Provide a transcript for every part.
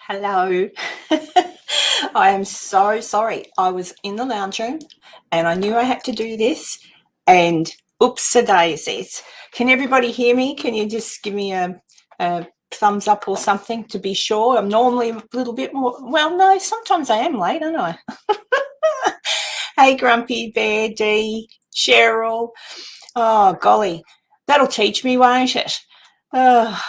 Hello. I am so sorry. I was in the lounge room and I knew I had to do this, and oops-a-daisies. Can everybody hear me? Can you just give me a thumbs up or something to be sure? I'm normally a little bit more, well, no, sometimes I am late, aren't I? Hey, Grumpy Bear, Dee, Cheryl. Oh, golly, that'll teach me, won't it? Oh,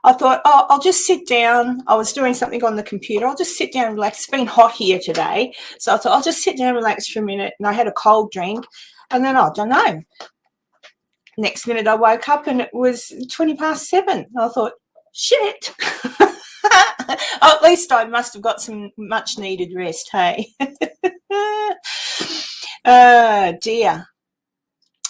I thought, oh, I'll just sit down. I was doing something on the computer. I'll just sit down and relax. It's been hot here today. So I thought, I'll just sit down and relax for a minute. And I had a cold drink. And then, I don't know. Next minute, I woke up and it was 20 past 7. I thought, shit. At least I must have got some much needed rest, hey? Dear.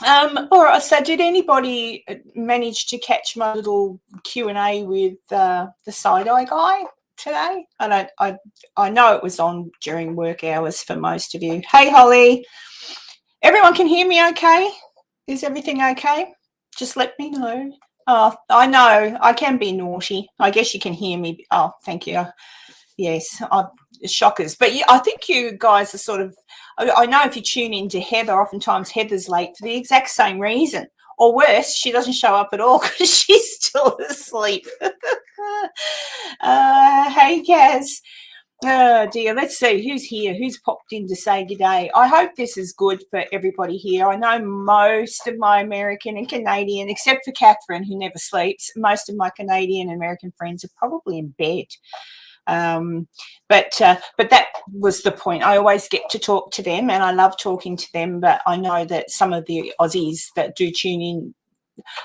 All right. So, did anybody manage to catch my little Q&A with the side-eye guy today? I know it was on during work hours for most of you. Hey, Holly. Everyone can hear me okay? Is everything okay? Just let me know. Oh, I know I can be naughty. I guess you can hear me. Oh, thank you. Yes, shockers. But yeah, I think you guys are sort of, I know if you tune into Heather, oftentimes Heather's late for the exact same reason. Or worse, she doesn't show up at all because she's still asleep. Hey, Kaz. Oh, dear. Let's see who's here, who's popped in to say good day. I hope this is good for everybody here. I know most of my American and Canadian, except for Catherine, who never sleeps, most of my Canadian and American friends are probably in bed. But that was the point. I always get to talk to them and I love talking to them, but I know that some of the Aussies that do tune in,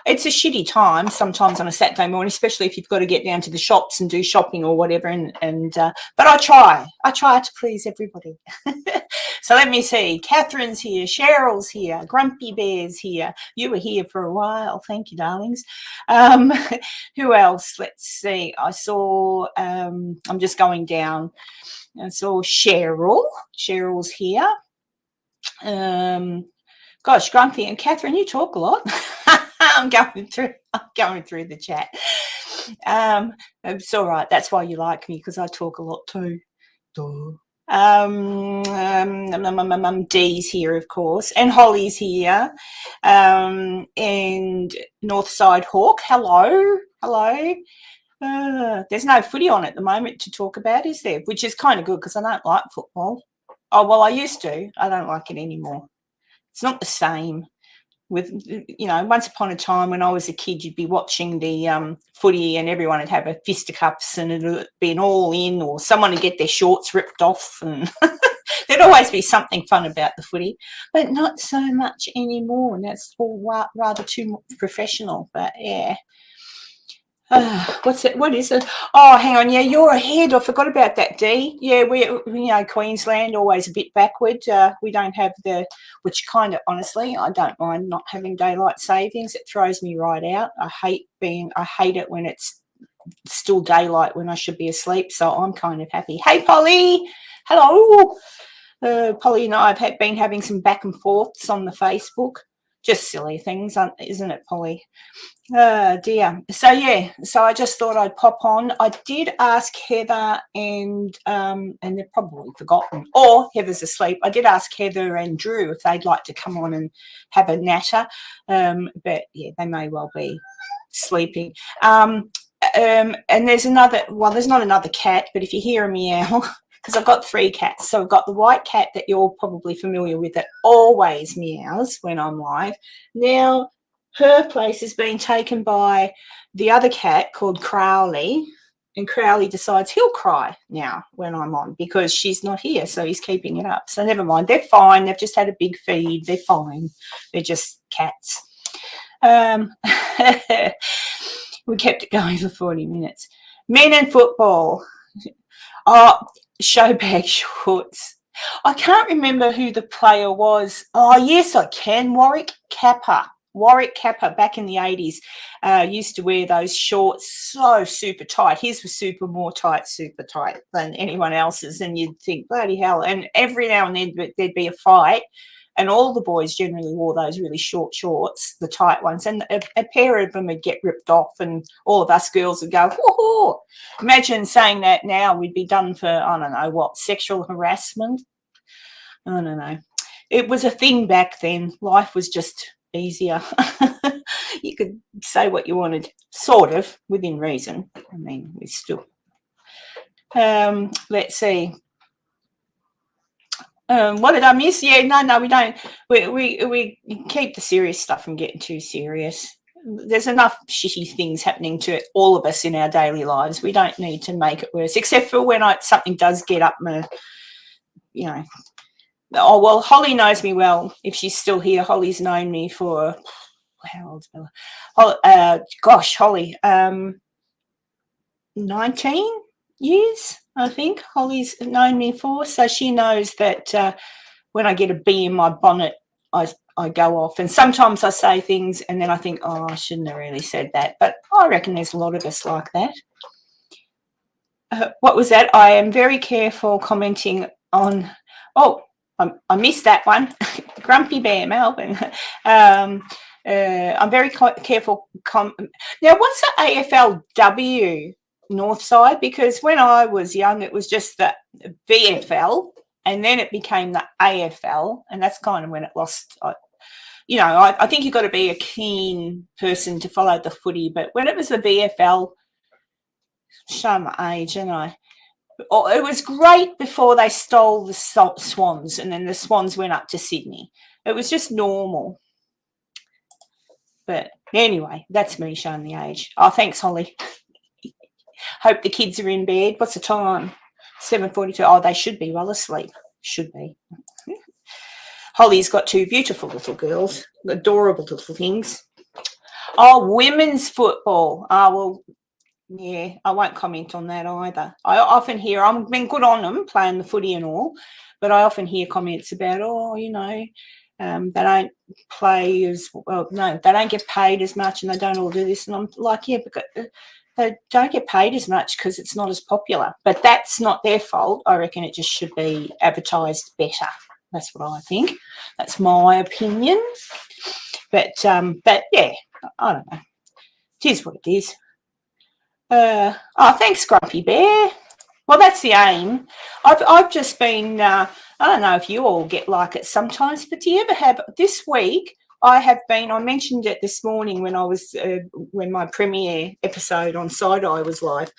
it's a shitty time sometimes on a Saturday morning, especially if you've got to get down to the shops and do shopping or whatever. But I try to please everybody. So let me see. Catherine's here. Cheryl's here. Grumpy Bear's here. You were here for a while. Thank you, darlings. Who else? Let's see. I saw, I'm just going down. I saw Cheryl. Cheryl's here. Gosh, Grumpy and Catherine, you talk a lot. I'm going through the chat. It's all right. That's why you like me, because I talk a lot too. Dee's here, of course, and Holly's here, and Northside Hawk. Hello. There's no footy on at the moment to talk about, is there? Which is kind of good because I don't like football. Oh, well, I used to. I don't like it anymore. It's not the same. With, once upon a time when I was a kid, you'd be watching the footy and everyone would have a fisticuffs and it'd be an all-in, or someone would get their shorts ripped off, and there'd always be something fun about the footy, but not so much anymore, and that's all rather too professional. But yeah. What's it? What is it? Oh, hang on. Yeah, you're ahead. I forgot about that, Dee. Yeah, Queensland, always a bit backward. We don't have which kind of, honestly, I don't mind not having daylight savings. It throws me right out. I hate it when it's still daylight when I should be asleep. So I'm kind of happy. Hey, Polly. Hello. Polly and I have been having some back and forths on the Facebook. Just silly things, isn't it, Polly? Dear. So I just thought I'd pop on. I did ask Heather and they've probably forgotten, or Heather's asleep. I did ask Heather and Drew if they'd like to come on and have a natter, but yeah, they may well be sleeping. And there's not another cat, but if you hear a meow, because I've got 3 cats. So I've got the white cat that you're probably familiar with that always meows when I'm live. Now, her place has been taken by the other cat called Crowley, and Crowley decides he'll cry now when I'm on because she's not here, so he's keeping it up. So never mind. They're fine. They've just had a big feed. They're fine. They're just cats. We kept it going for 40 minutes. Men and football. Oh, showbag shorts. I can't remember who the player was. Oh, yes, I can. Warwick Kappa back in the 80s used to wear those shorts so super tight. His was super tight than anyone else's, and you'd think, bloody hell. And every now and then there'd be a fight and all the boys generally wore those really short shorts, the tight ones, and a pair of them would get ripped off, and all of us girls would go, whoa. Imagine saying that now, we'd be done for, I don't know what, sexual harassment. I don't know. It was a thing back then. Life was just easier. You could say what you wanted, sort of, within reason. I mean, we still. Let's see. What did I miss? Yeah, no, we don't. We keep the serious stuff from getting too serious. There's enough shitty things happening to all of us in our daily lives. We don't need to make it worse, except for when something does get up my, you know. Oh, well, Holly knows me well. If she's still here, Holly's known me for, how old's Bella? Gosh, Holly, 19 years, I think Holly's known me for. So she knows that when I get a bee in my bonnet, I go off. And sometimes I say things and then I think, oh, I shouldn't have really said that. But I reckon there's a lot of us like that. What was that? I am very careful commenting on, I missed that one. Grumpy Bear, Melbourne. I'm very careful. Now, what's the AFLW North Side? Because when I was young, it was just the VFL, and then it became the AFL, and that's kind of when it lost. I think you've got to be a keen person to follow the footy, but when it was the VFL, show my age, and it was great before they stole the Swans, and then the Swans went up to Sydney. It was just normal. But anyway, that's me showing the age. Oh, thanks, Holly. Hope the kids are in bed. What's the time? 7:42. Oh, they should be well asleep. Should be. Holly's got two beautiful little girls, adorable little things. Oh, women's football. Oh, well, yeah, I won't comment on that either. I often hear, I've been good on them playing the footy and all, but I often hear comments about, they don't play as well. No, they don't get paid as much and they don't all do this. And I'm like, yeah, because they don't get paid as much because it's not as popular. But that's not their fault. I reckon it just should be advertised better. That's what I think. That's my opinion. But yeah, I don't know. It is what it is. Thanks, Grumpy Bear. Well, that's the aim. I've just been, I don't know if you all get like it sometimes, but do you ever have, this week, I mentioned it this morning when my premiere episode on Side-Eye was live.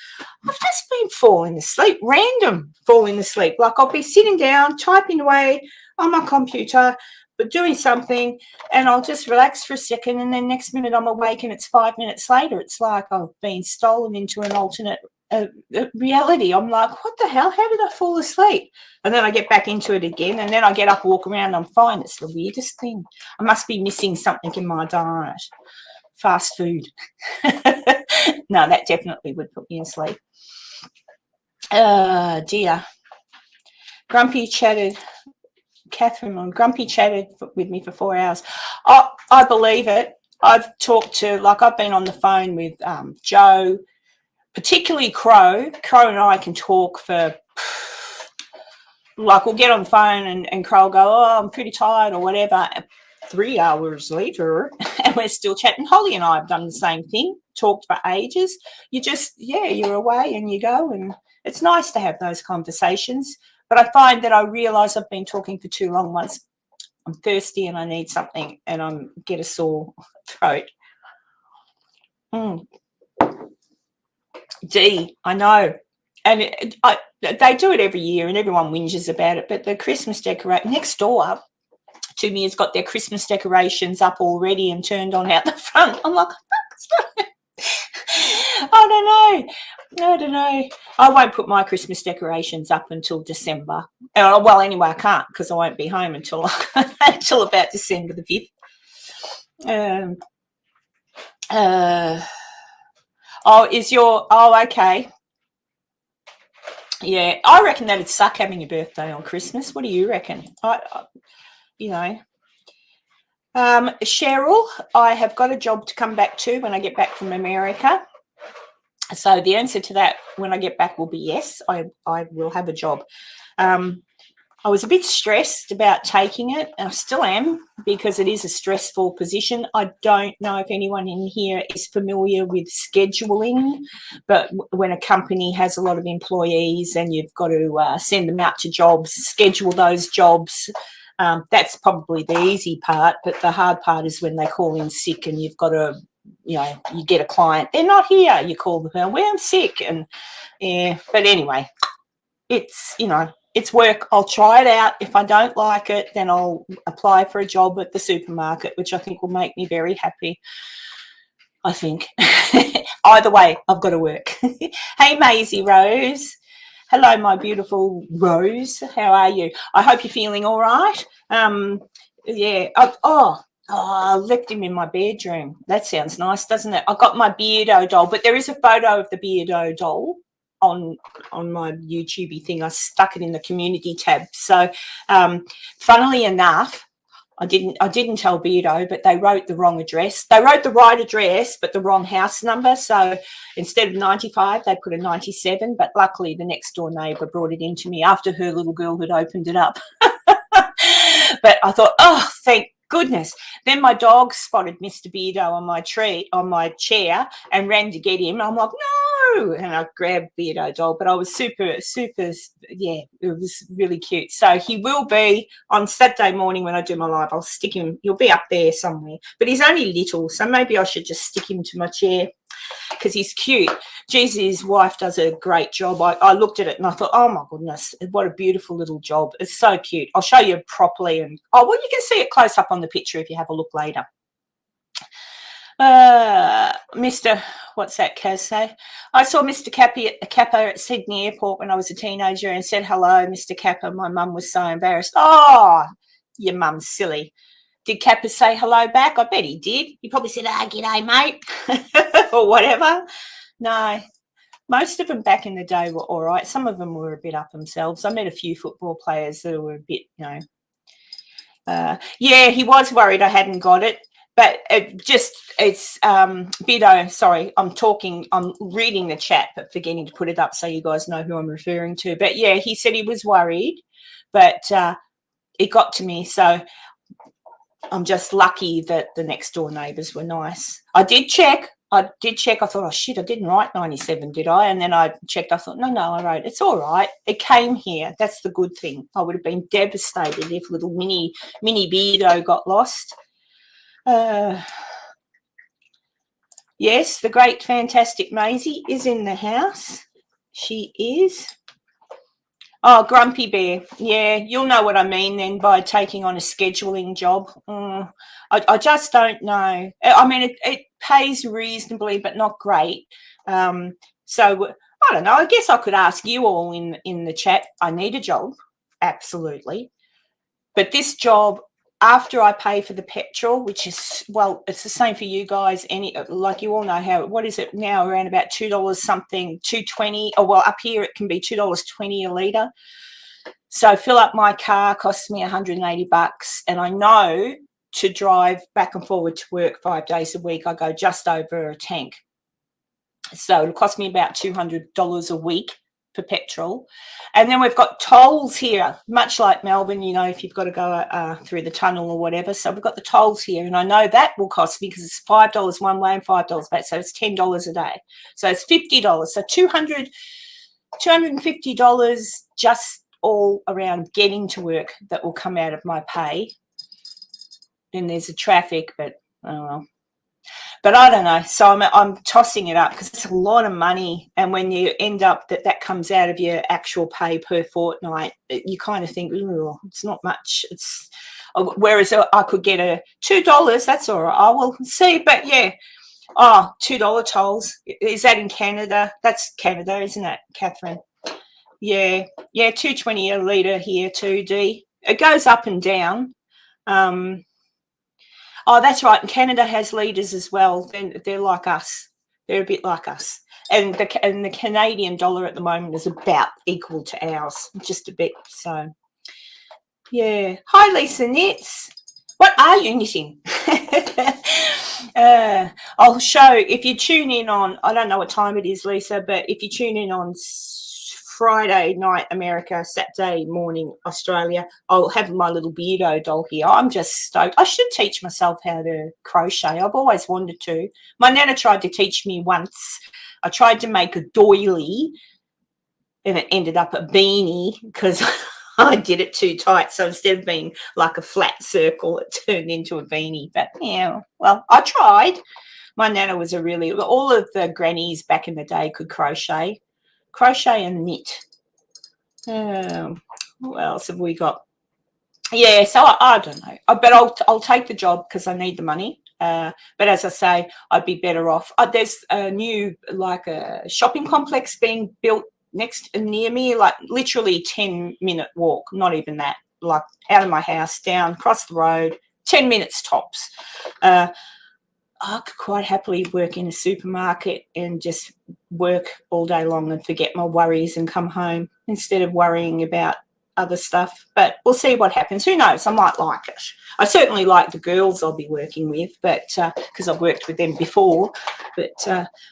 I've just been falling asleep, falling asleep. Like I'll be sitting down, typing away on my computer, but doing something, and I'll just relax for a second, and then next minute I'm awake and it's 5 minutes later. It's like I've been stolen into an alternate reality. I'm like, what the hell? How did I fall asleep? And then I get back into it again, and then I get up, walk around, and I'm fine. It's the weirdest thing. I must be missing something in my diet. Fast food. No, that definitely would put me asleep. Dear. Grumpy chatted. Catherine Grumpy chatted with me for 4 hours. I believe it. I've been on the phone with Joe, particularly Crow. Crow and I can talk for, we'll get on the phone and Crow will go, oh, I'm pretty tired or whatever. 3 hours later, and we're still chatting. Holly and I have done the same thing, talked for ages. You're away and you go, and it's nice to have those conversations. But I find that I realise I've been talking for too long once I'm thirsty and I need something and I get a sore throat. D, I know. And they do it every year and everyone whinges about it, but the Christmas decoration next door to me has got their Christmas decorations up already and turned on out the front. I'm like, I don't know. I won't put my Christmas decorations up until December. Well, anyway, I can't because I won't be home until about December the 5th. Okay. Yeah, I reckon that'd suck having your birthday on Christmas. What do you reckon? Cheryl, I have got a job to come back to when I get back from America. So the answer to that when I get back will be yes, I will have a job. I was a bit stressed about taking it, and I still am, because it is a stressful position. I don't know if anyone in here is familiar with scheduling, but when a company has a lot of employees and you've got to send them out to jobs, schedule those jobs, that's probably the easy part, but the hard part is when they call in sick and you've got to, you know, you get a client, they're not here, you call them, well, I'm sick, and yeah, but anyway, it's, you know, it's work. I'll try it out. If I don't like it, then I'll apply for a job at the supermarket, which I think will make me very happy. I think. Either way, I've got to work. Hey, Maisie Rose. Hello, my beautiful Rose. How are you? I hope you're feeling all right. Yeah. I left him in my bedroom. That sounds nice, doesn't it? I got my Beardo doll, but there is a photo of the Beardo doll on my YouTube thing. I stuck it in the community tab. So funnily enough, I didn't tell Beardo, but they wrote the wrong address. They wrote the right address but the wrong house number. So instead of 95, they put a 97, but luckily the next door neighbour brought it into me after her little girl had opened it up. But I thought, oh, thank goodness. Then my dog spotted Mr. Beardo on my chair and ran to get him. I'm like, no, and I grabbed Beardo doll, but I was super, yeah, it was really cute. So he will be on Saturday morning when I do my live. I'll stick him, he'll be up there somewhere, but he's only little, so maybe I should just stick him to my chair because he's cute. Geez, his wife does a great job. I looked at it and I thought, oh my goodness, what a beautiful little job. It's so cute. I'll show you properly. And well, you can see it close up on the picture if you have a look later. Mr. What's that, Kaz say? I saw Mr. Kappa at Sydney Airport when I was a teenager and said hello, Mr. Kappa. My mum was so embarrassed. Oh, your mum's silly. Did Kappa say hello back? I bet he did. He probably said, g'day, mate, or whatever. No, most of them back in the day were all right. Some of them were a bit up themselves. I met a few football players that were a bit, you know. Yeah, he was worried I hadn't got it. But it's Bido, sorry, I'm reading the chat, but forgetting to put it up so you guys know who I'm referring to. But, yeah, he said he was worried, but it got to me. So I'm just lucky that the next door neighbours were nice. I did check. I thought, oh, shit, I didn't write 97, did I? And then I checked. I thought, no, I wrote, it's all right. It came here. That's the good thing. I would have been devastated if little mini Beardo got lost. Yes, the great, fantastic Maisie is in the house. She is. Oh, Grumpy Bear. Yeah, you'll know what I mean then by taking on a scheduling job. I just don't know. I mean, it pays reasonably, but not great. So I don't know. I guess I could ask you all in the chat. I need a job, absolutely. But this job, after I pay for the petrol, which is, well, it's the same for you guys. Like you all know how, what is it now, around about $2 something, $2.20, or well, up here it can be $2.20 a litre. So fill up my car costs me $180, and I know to drive back and forward to work 5 days a week, I go just over a tank. So it'll cost me about $200 a week for petrol. And then we've got tolls here, much like Melbourne, you know, if you've got to go through the tunnel or whatever. So we've got the tolls here, and I know that will cost me, because it's $5 one way and $5 back, so it's $10 a day. So it's $50. So $250 just all around getting to work that will come out of my pay. Then there's the traffic, but oh well. But I don't know. So I'm tossing it up because it's a lot of money. And when you end up that comes out of your actual pay per fortnight, you kind of think, oh, it's not much. It's whereas I could get a $2. That's all right. I will see. But yeah, $2 tolls. Is that in Canada? That's Canada, isn't it, Catherine? Yeah, $2.20 a litre here too, D. It goes up and down. Oh, that's right. And Canada has leaders as well. They're like us. They're a bit like us. And the Canadian dollar at the moment is about equal to ours, just a bit. So, yeah. Hi, Lisa Knits. What are you knitting? I'll show, if you tune in on, I don't know what time it is, Lisa, but if you tune in on Friday night America, Saturday morning Australia. I'll have my little Beardo doll here. I'm just stoked. I should teach myself how to crochet. I've always wanted to. My nana tried to teach me once. I tried to make a doily and it ended up a beanie because I did it too tight. So instead of being like a flat circle, it turned into a beanie. But yeah, well, I tried. My nana was all of the grannies back in the day could crochet and knit. What else have we got? Yeah, so I don't know. But I'll take the job because I need the money. But as I say, I'd be better off. There's a new, like a shopping complex being built near me, like literally 10-minute walk, not even that, like out of my house, down, across the road, 10 minutes tops. I could quite happily work in a supermarket and just work all day long and forget my worries and come home instead of worrying about other stuff. But we'll see what happens. Who knows? I might like it. I certainly like the girls I'll be working with, but because I've worked with them before. But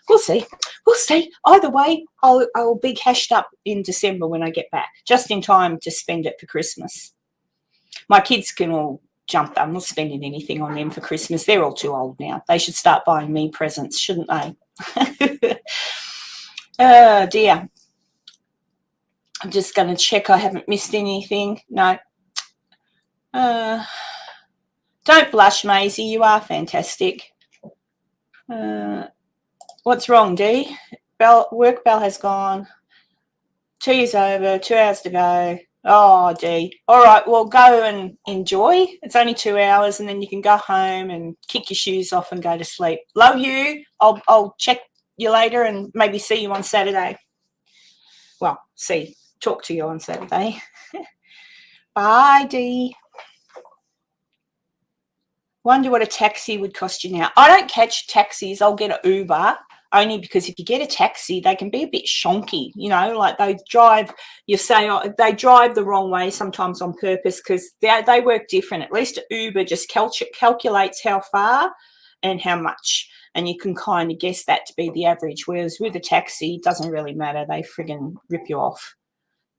we'll see. We'll see. Either way, I'll be cashed up in December when I get back, just in time to spend it for Christmas. My kids can all jump. I'm not spending anything on them for Christmas. They're all too old now. They should start buying me presents, shouldn't they? Oh, dear. I'm just going to check I haven't missed anything. No. Don't blush, Maisie. You are fantastic. What's wrong, Dee? Work bell has gone. Tea is over. 2 hours to go. Oh, Dee. All right, well, go and enjoy. It's only 2 hours, and then you can go home and kick your shoes off and go to sleep. Love you. I'll check you later and maybe see you on Saturday. Well, talk to you on Saturday. Bye, Dee. Wonder what a taxi would cost you now. I don't catch taxis. I'll get an Uber, only because if you get a taxi, they can be a bit shonky, like they drive the wrong way sometimes on purpose because they work different. At least Uber just calculates how far and how much, and you can kind of guess that to be the average, whereas with a taxi, it doesn't really matter. They friggin' rip you off.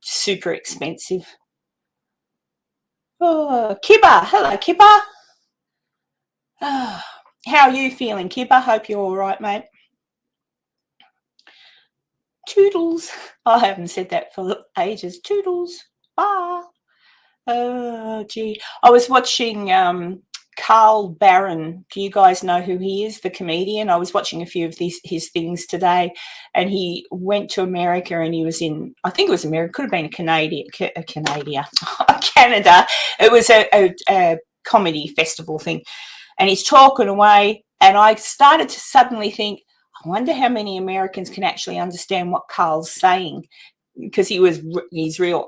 Super expensive. Oh, Kibba. Hello, Kibba. How are you feeling, Kibba? Hope you're all right, mate. Toodles. I haven't said that for ages. Toodles. Bye. Oh, gee. I was watching Carl Barron. Do you guys know who he is, the comedian? I was watching a few of his things today, and he went to America, and he was in, I think it was America, could have been Canada. It was a comedy festival thing, and he's talking away, and I started to suddenly think, I wonder how many Americans can actually understand what Carl's saying, because he's real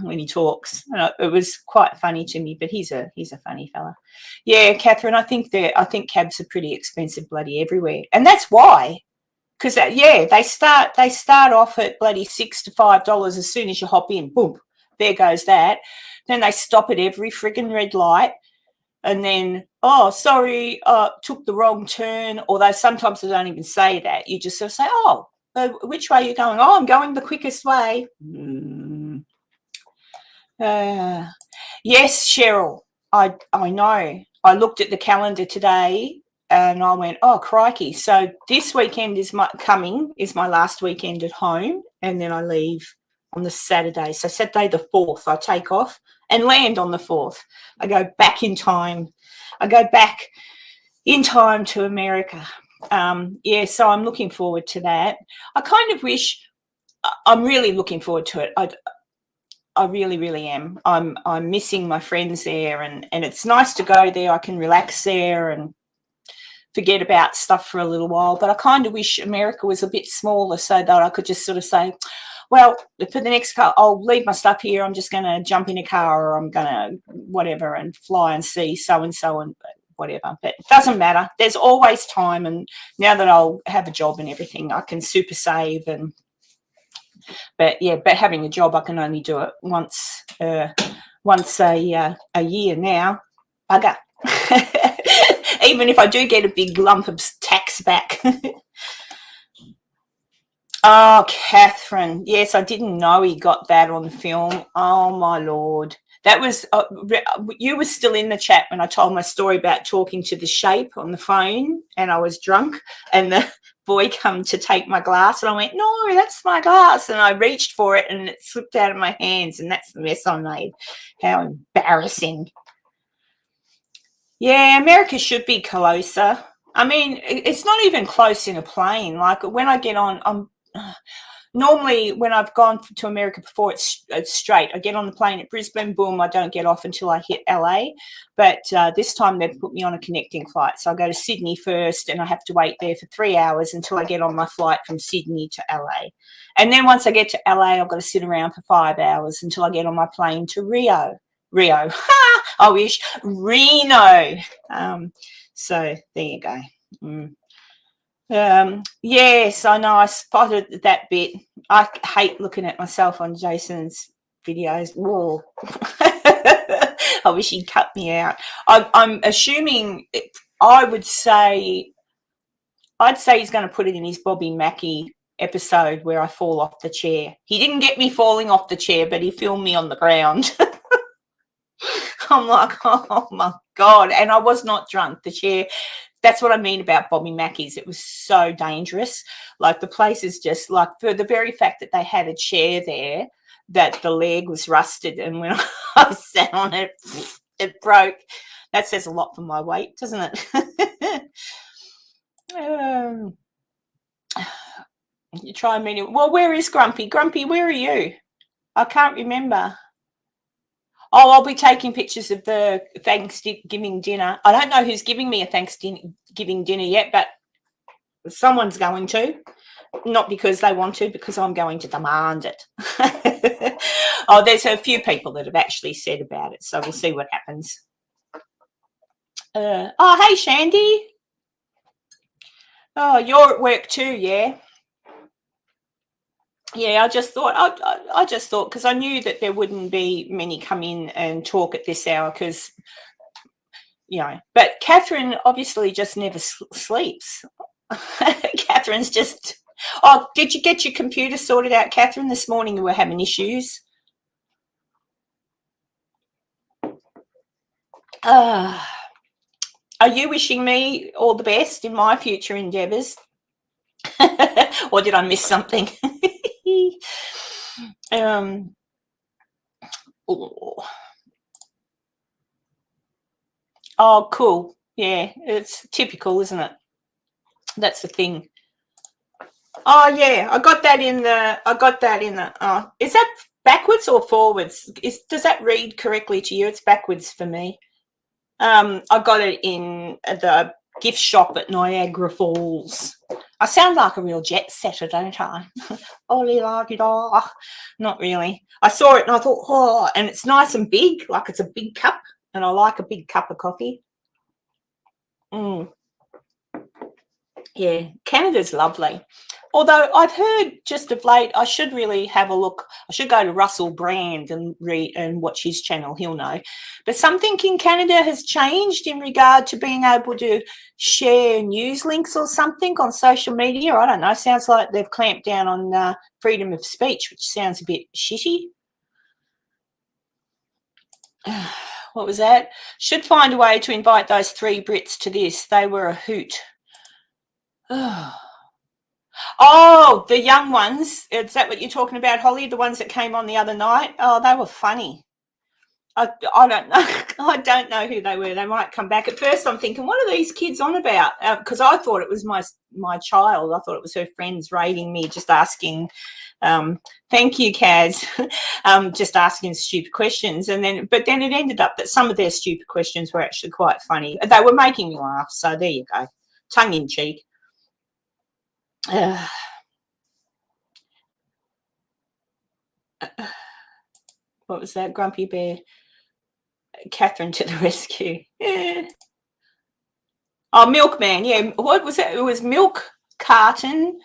when he talks. It was quite funny to me, but he's a funny fella. Yeah, Catherine, I think cabs are pretty expensive bloody everywhere, and that's why. Because they start off at bloody $6 to $5 as soon as you hop in. Boom, there goes that. Then they stop at every friggin' red light. And then, oh, sorry, took the wrong turn. Although sometimes they don't even say that. You just sort of say, oh, which way are you going? Oh, I'm going the quickest way. Yes, Cheryl, I know. I looked at the calendar today and I went, oh, crikey. So this weekend is my last weekend at home, and then I leave on the Saturday. So Saturday the 4th, I take off and land on the 4th. I go back in time. To America. So I'm looking forward to that. I kind of wish, I'm really looking forward to it. I really, really am. I'm missing my friends there, and it's nice to go there. I can relax there and forget about stuff for a little while. But I kind of wish America was a bit smaller so that I could just sort of say, well, for the next car, I'll leave my stuff here. I'm just going to jump in a car, or I'm going to whatever and fly and see so-and-so and whatever. But it doesn't matter. There's always time. And now that I'll have a job and everything, I can super save. But having a job, I can only do it once a year now. Bugger. Even if I do get a big lump of tax back. Oh, Catherine. Yes, I didn't know he got that on film. Oh, my Lord. That was, you were still in the chat when I told my story about talking to the shape on the phone and I was drunk and the boy come to take my glass and I went, no, that's my glass. And I reached for it and it slipped out of my hands and that's the mess I made. How embarrassing. Yeah, America should be closer. I mean, it's not even close in a plane. Like when I get on, I'm normally when I've gone to America before, it's straight. I get on the plane at Brisbane, boom, I don't get off until I hit LA. But this time they've put me on a connecting flight. So I go to Sydney first and I have to wait there for 3 hours until I get on my flight from Sydney to LA. And then once I get to LA, I've got to sit around for 5 hours until I get on my plane to Rio. I wish. Reno. So there you go. Yes, I know. I spotted that bit. I hate looking at myself on Jason's videos. Whoa. I wish he'd cut me out. I'm assuming. I'd say he's going to put it in his Bobby Mackey episode where I fall off the chair. He didn't get me falling off the chair, but he filmed me on the ground. I'm like, oh my God. And I was not drunk. The chair, that's what I mean about Bobby Mackey's. It was so dangerous. Like the place is just like, for the very fact that they had a chair there, that the leg was rusted. And when I sat on it, it broke. That says a lot for my weight, doesn't it? You try me. Well, where is Grumpy? Grumpy, where are you? I can't remember. Oh, I'll be taking pictures of the Thanksgiving dinner. I don't know who's giving me a Thanksgiving dinner yet, but someone's going to. Not because they want to, because I'm going to demand it. Oh, there's a few people that have actually said about it, so we'll see what happens. Oh, hey, Shandy. Oh, you're at work too, yeah? Yeah, I just thought because I knew that there wouldn't be many come in and talk at this hour because, you know, but Catherine obviously just never sleeps. Catherine's just, oh, did you get your computer sorted out, Catherine? This morning you were having issues. Are you wishing me all the best in my future endeavours? Or did I miss something? Oh, cool. Yeah, it's typical, isn't it? That's the thing. Oh, yeah, I got that in the, is that backwards or forwards? Does that read correctly to you? It's backwards for me. I got it in the gift shop at Niagara Falls. I sound like a real jet setter, don't I? Not really. I saw it and I thought, oh, and it's nice and big, like it's a big cup, and I like a big cup of coffee. Yeah, Canada's lovely. Although I've heard just of late, I should really have a look. I should go to Russell Brand and read and watch his channel. He'll know. But something in Canada has changed in regard to being able to share news links or something on social media. I don't know. Sounds like they've clamped down on freedom of speech, which sounds a bit shitty. What was that? Should find a way to invite those 3 Brits to this. They were a hoot. Oh, the young ones. Is that what you're talking about, Holly? The ones that came on the other night? Oh, they were funny. I don't know. I don't know who they were. They might come back. At first I'm thinking, what are these kids on about? Because I thought it was my child. I thought it was her friends raiding me, just asking, thank you, Kaz, just asking stupid questions. But then it ended up that some of their stupid questions were actually quite funny. They were making me laugh. So there you go. Tongue in cheek. What was that? Grumpy Bear. Catherine to the rescue. Yeah. Oh, Milkman. Yeah. What was it? It was Milk Carton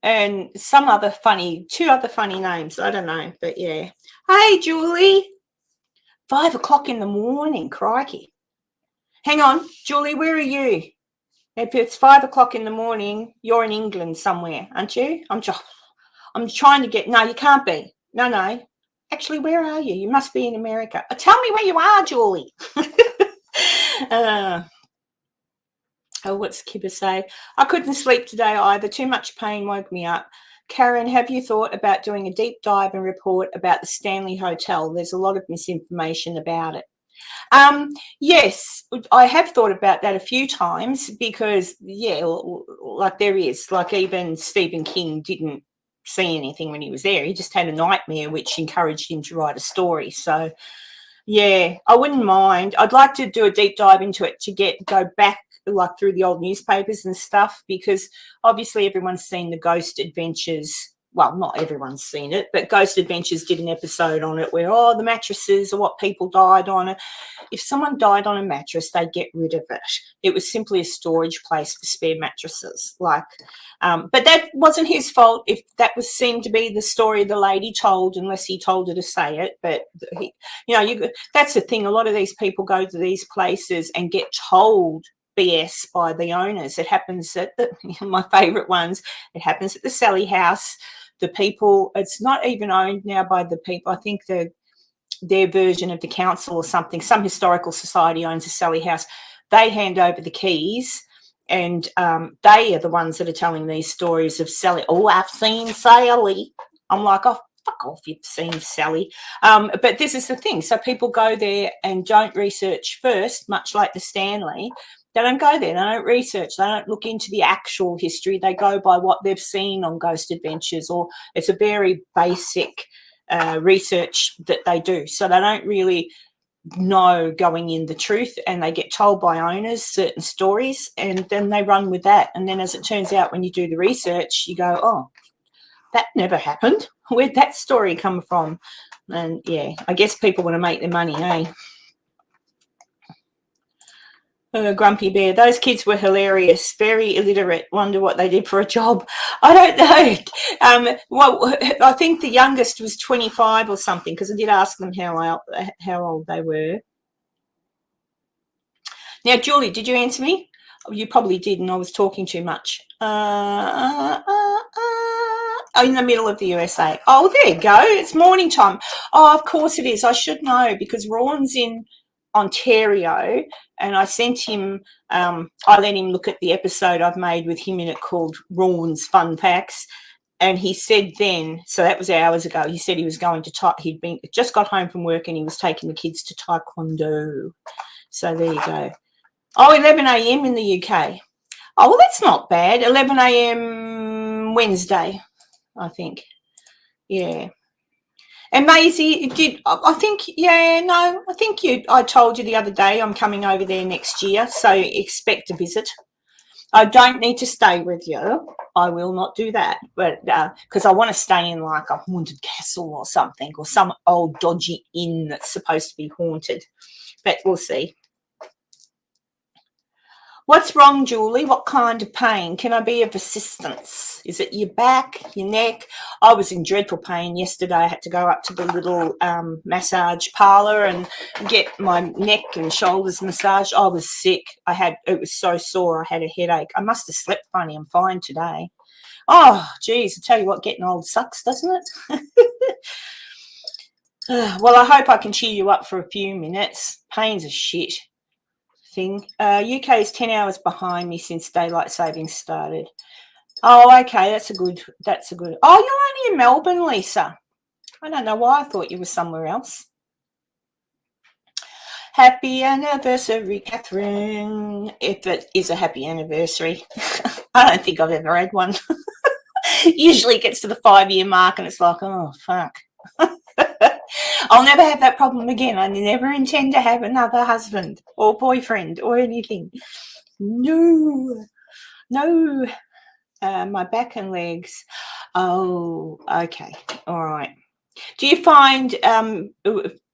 and two other funny names. I don't know, but yeah. Hey, Julie. 5 o'clock in the morning. Crikey. Hang on, Julie. Where are you? If it's 5 o'clock in the morning, you're in England somewhere, aren't you? I'm trying to get, no, you can't be. No. Actually, where are you? You must be in America. Tell me where you are, Julie. What's Kibba say? I couldn't sleep today either. Too much pain woke me up. Karen, have you thought about doing a deep dive and report about the Stanley Hotel? There's a lot of misinformation about it. Yes, I have thought about that a few times because, yeah, like there is, like even Stephen King didn't see anything when he was there. He just had a nightmare which encouraged him to write a story. So, yeah, I wouldn't mind. I'd like to do a deep dive into it to go back like through the old newspapers and stuff, because obviously everyone's seen the Ghost Adventures. Well, not everyone's seen it, but Ghost Adventures did an episode on it where, the mattresses are what people died on. If someone died on a mattress, they'd get rid of it. It was simply a storage place for spare mattresses. But that wasn't his fault if that seemed to be the story the lady told, unless he told her to say it. But, that's the thing. A lot of these people go to these places and get told BS by the owners. It happens at my favourite ones. It happens at the Sally House. The people, it's not even owned now by the people. I think their version of the council or something, some historical society owns the Sally House. They hand over the keys, and they are the ones that are telling these stories of Sally. Oh, I've seen Sally. I'm like, oh, fuck off, you've seen Sally. But this is the thing. So people go there and don't research first, much like the Stanley. They don't go there. They don't research. They don't look into the actual history. They go by what they've seen on Ghost Adventures, or it's a very basic research that they do. So they don't really know going in the truth, and they get told by owners certain stories, and then they run with that. And then as it turns out, when you do the research, you go, oh, that never happened. Where'd that story come from? And, yeah, I guess people want to make their money, eh? Grumpy Bear, those kids were hilarious, very illiterate. Wonder what they did for a job. I don't know. Well, I think the youngest was 25 or something, because I did ask them how old they were. Now, Julie, did you answer me? You probably did, and I was talking too much. In the middle of the USA. Oh, there you go. It's morning time. Oh, of course it is. I should know, because Ron's in Ontario, and I sent him, I let him look at the episode I've made with him in it called Ron's Fun Facts, and he said then, so that was hours ago, he said he was going to he'd just got home from work and he was taking the kids to Taekwondo. So there you go. Oh, 11 a.m. in the UK. Oh, well, that's not bad. 11 a.m. Wednesday, I think. Yeah. And Maisie, I told you the other day I'm coming over there next year, so expect a visit. I don't need to stay with you. I will not do that, but because I want to stay in like a haunted castle or something, or some old dodgy inn that's supposed to be haunted. But we'll see. What's wrong, Julie? What kind of pain? Can I be of assistance? Is it your back, your neck? I was in dreadful pain yesterday. I had to go up to the little massage parlour and get my neck and shoulders massaged. I was sick. It was so sore. I had a headache. I must have slept funny. I'm fine today. Oh, geez, I tell you what, getting old sucks, doesn't it? Well, I hope I can cheer you up for a few minutes. Pain's a shit thing. UK is 10 hours behind me since daylight savings started. Oh, okay, that's a good. Oh, you're only in Melbourne, Lisa. I don't know why I thought you were somewhere else. Happy anniversary, Catherine. If it is a happy anniversary. I don't think I've ever had one. Usually it gets to the 5-year mark and it's like, oh, fuck. I'll never have that problem again. I never intend to have another husband or boyfriend or anything. No. My back and legs. Oh, okay. All right. Do you find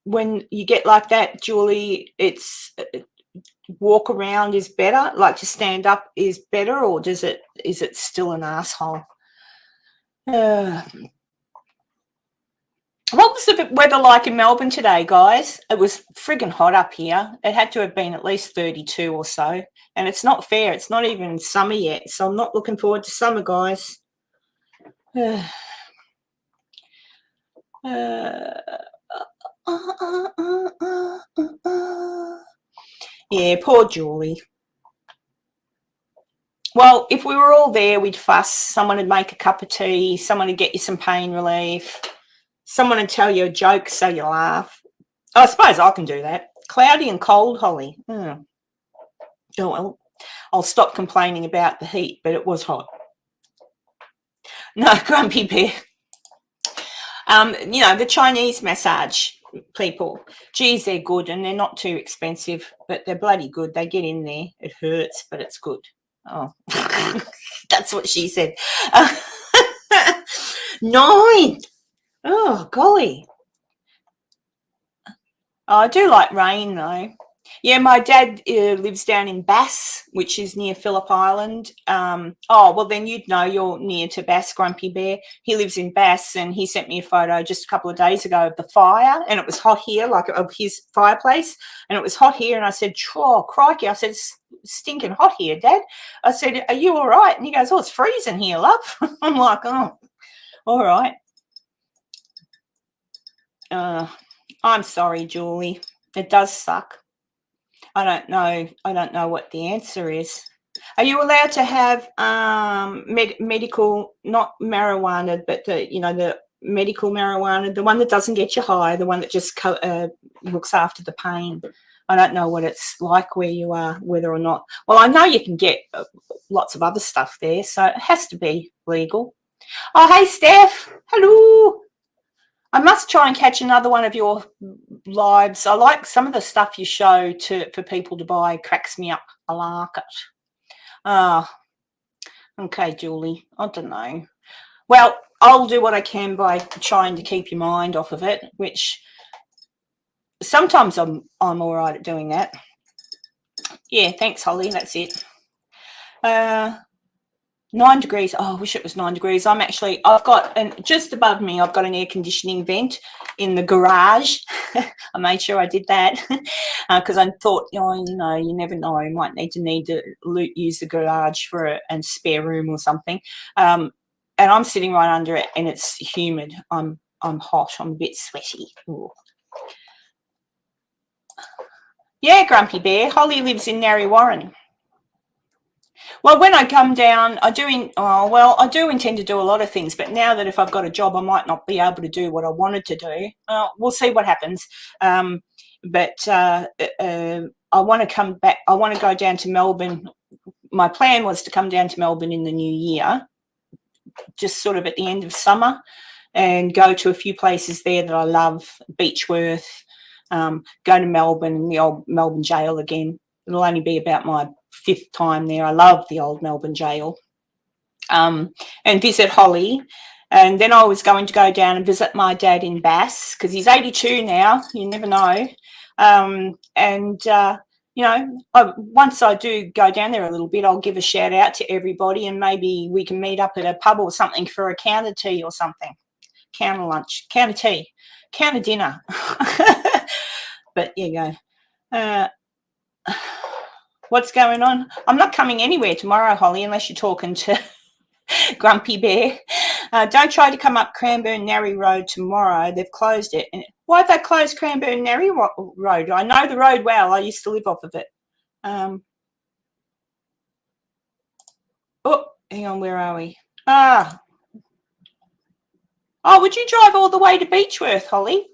when you get like that, Julie, it's walk around is better, like to stand up is better, or is it still an asshole? What was the weather like in Melbourne today, guys? It was friggin' hot up here. It had to have been at least 32 or so. And it's not fair. It's not even summer yet. So I'm not looking forward to summer, guys. Yeah, poor Julie. Well, if we were all there, we'd fuss. Someone would make a cup of tea. Someone would get you some pain relief. Someone would tell you a joke so you laugh. I suppose I can do that. Cloudy and cold, Holly. Oh, well, I'll stop complaining about the heat, but it was hot. No, Grumpy Bear. The Chinese massage people, geez, they're good and they're not too expensive, but they're bloody good. They get in there. It hurts, but it's good. Oh, that's what she said. 9. Oh, golly. Oh, I do like rain, though. Yeah, my dad lives down in Bass, which is near Phillip Island. Well, then you'd know, you're near to Bass, Grumpy Bear. He lives in Bass, and he sent me a photo just a couple of days ago of the fire, and it was hot here, like of his fireplace, and it was hot here, and I said, oh, crikey. I said, it's stinking hot here, Dad. I said, are you all right? And he goes, oh, it's freezing here, love. I'm like, oh, all right. I'm sorry, Julie. It does suck. I don't know what the answer is. Are you allowed to have medical, not marijuana, but the medical marijuana, the one that doesn't get you high, the one that just looks after the pain? I don't know what it's like where you are, whether or not. Well, I know you can get lots of other stuff there, so it has to be legal. Oh, hey, Steph. Hello. I must try and catch another one of your lives. I like some of the stuff you show for people to buy. It cracks me up. I like it. Okay, Julie. I don't know. Well, I'll do what I can by trying to keep your mind off of it, which sometimes I'm all right at doing that. Yeah, thanks, Holly. That's it. 9 degrees. Oh, I wish it was 9 degrees. I've got, and just above me, I've got an air conditioning vent in the garage. I made sure I did that because I thought, you never know. You might need to use the garage for a spare room or something. And I'm sitting right under it, and it's humid. I'm hot. I'm a bit sweaty. Ooh. Yeah, Grumpy Bear. Holly lives in Narre Warren. Well, when I come down, I do intend to do a lot of things, but now that if I've got a job, I might not be able to do what I wanted to do. We'll see what happens. But I want to come back. I want to go down to Melbourne. My plan was to come down to Melbourne in the new year, just sort of at the end of summer, and go to a few places there that I love, Beechworth, go to Melbourne and the old Melbourne jail again. It'll only be about my 5th time there. I love the old Melbourne jail. And visit Holly. And then I was going to go down and visit my dad in Bass because he's 82 now. You never know. Once I do go down there a little bit, I'll give a shout out to everybody, and maybe we can meet up at a pub or something for a counter tea or something. Counter lunch, counter tea, counter dinner. But there you go. What's going on? I'm not coming anywhere tomorrow, Holly, unless you're talking to Grumpy Bear. Don't try to come up Cranbourne Narre Road tomorrow. They've closed it. And why have they closed Cranbourne Narre Road? I know the road well. I used to live off of it. Hang on. Where are we? Oh, would you drive all the way to Beechworth, Holly?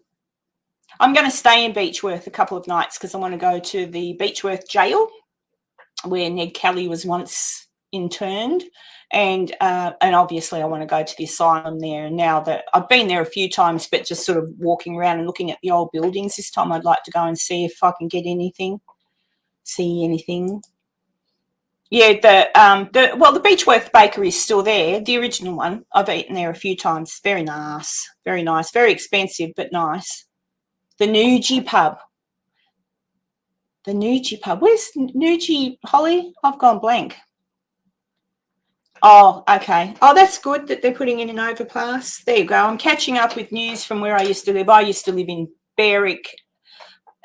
I'm going to stay in Beechworth a couple of nights because I want to go to the Beechworth jail where Ned Kelly was once interned, and obviously I want to go to the asylum there. And now that I've been there a few times, but just sort of walking around and looking at the old buildings, this time I'd like to go and see if I can see anything. Yeah, the Beechworth Bakery is still there, the original one. I've eaten there a few times. Very nice, very expensive but nice. The Newgie pub. The Newgie pub. Where's Newgie, Holly? I've gone blank. Oh, okay. Oh, that's good that they're putting in an overpass. There you go. I'm catching up with news from where I used to live. I used to live in Berwick,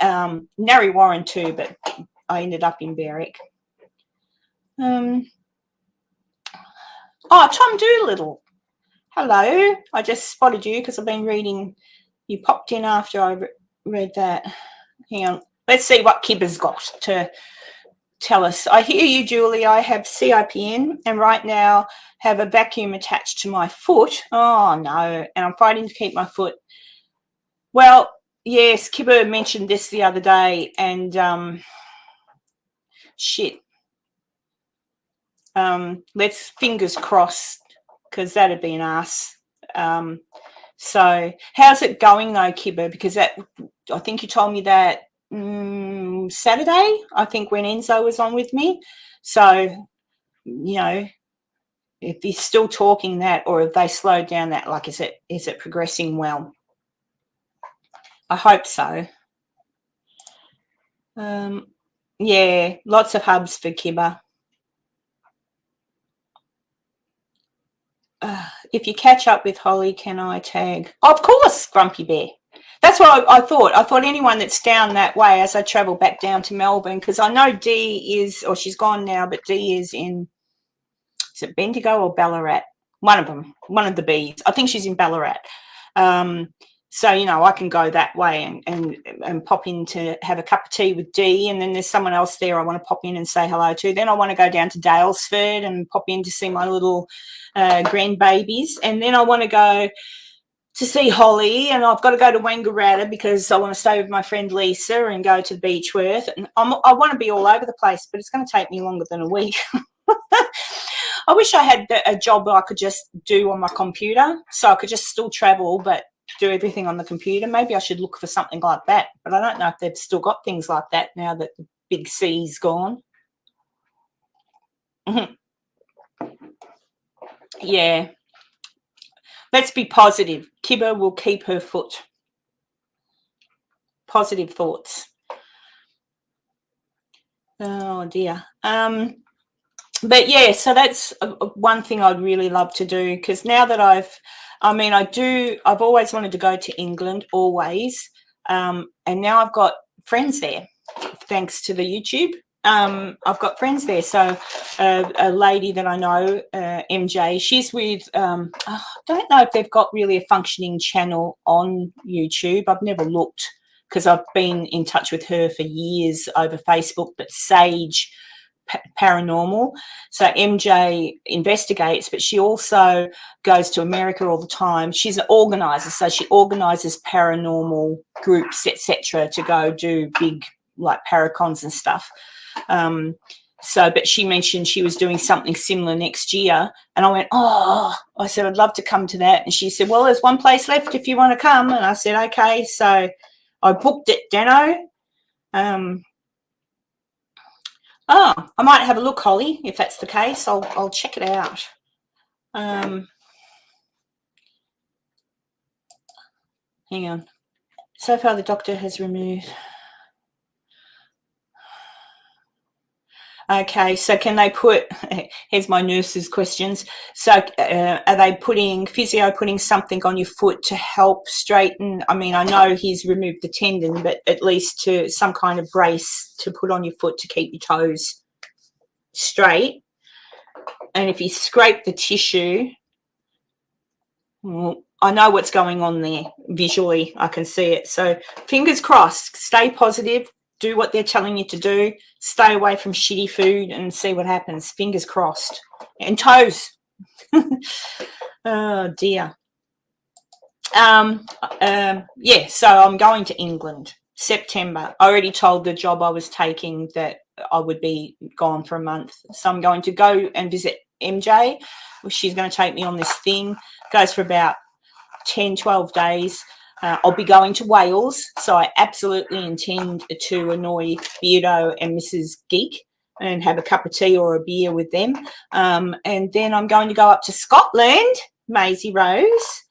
Narre Warren too, but I ended up in Berwick. Tom Doolittle. Hello. I just spotted you because I've been reading. You popped in after I read that. Hang on. Let's see what Kibba's got to tell us. I hear you, Julie. I have CIPN and right now have a vacuum attached to my foot. Oh, no. And I'm fighting to keep my foot. Well, yes, Kibba mentioned this the other day and shit. Let's fingers crossed because that'd be an ass. So how's it going though, Kibba? Because that, I think you told me that Saturday, I think, when Enzo was on with me. So, you know, if he's still talking that, or if they slowed down that, like, is it progressing well? I hope so. Yeah, lots of hubs for Kibba. If you catch up with Holly, can I tag? Of course, Grumpy Bear. That's what I thought. I thought anyone that's down that way as I travel back down to Melbourne, because I know Dee is, or she's gone now, but Dee is it Bendigo or Ballarat? One of them, one of the B's. I think she's in Ballarat. So, you know, I can go that way and pop in to have a cup of tea with Dee, and then there's someone else there I want to pop in and say hello to. Then I want to go down to Dalesford and pop in to see my little grandbabies, and then I want to go to see Holly, and I've got to go to Wangaratta because I want to stay with my friend Lisa and go to Beechworth. And I want to be all over the place, but it's going to take me longer than a week. I wish I had a job that I could just do on my computer, so I could just still travel but do everything on the computer. Maybe I should look for something like that, but I don't know if they've still got things like that now that the big C's gone. Yeah. Let's be positive. Kibba will keep her foot. Positive thoughts. Oh, dear. But, yeah, so that's one thing I'd really love to do, because now that I've always wanted to go to England, always, and now I've got friends there, thanks to the YouTube. I've got friends there. So a lady that I know, MJ, she's with, I don't know if they've got really a functioning channel on YouTube. I've never looked because I've been in touch with her for years over Facebook, but Sage Paranormal. So MJ investigates, but she also goes to America all the time. She's an organizer, so she organizes paranormal groups, etc., to go do big, like, paracons and stuff. But she mentioned she was doing something similar next year, and I went, I said, I'd love to come to that. And she said, well, there's one place left if you want to come. And I said, okay. So I booked it, Dano. I might have a look, Holly, if that's the case. I'll check it out. Hang on. So far the doctor has removed. Okay, so can they put, here's my nurse's questions. So are they putting something on your foot to help straighten? I mean, I know he's removed the tendon, but at least to some kind of brace to put on your foot to keep your toes straight. And if you scrape the tissue, well, I know what's going on there visually. I can see it. So fingers crossed, stay positive. Do what they're telling you to do. Stay away from shitty food and see what happens. Fingers crossed. And toes. Oh, dear. Yeah, so I'm going to England, September. I already told the job I was taking that I would be gone for a month. So I'm going to go and visit MJ. She's going to take me on this thing. It goes for about 10, 12 days. I'll be going to Wales, so I absolutely intend to annoy Beardo and Mrs. Geek and have a cup of tea or a beer with them. And then I'm going to go up to Scotland, Maisie Rose,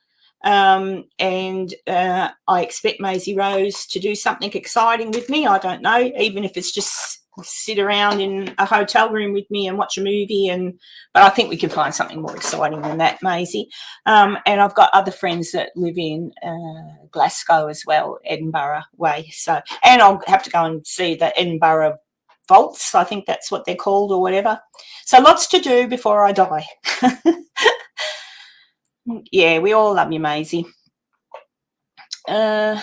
and I expect Maisie Rose to do something exciting with me. I don't know, even if it's just sit around in a hotel room with me and watch a movie, but I think we can find something more exciting than that, Maisie. And I've got other friends that live in Glasgow as well, Edinburgh way. So, and I'll have to go and see the Edinburgh vaults. I think that's what they're called or whatever. So lots to do before I die. Yeah, we all love you, Maisie. Yeah,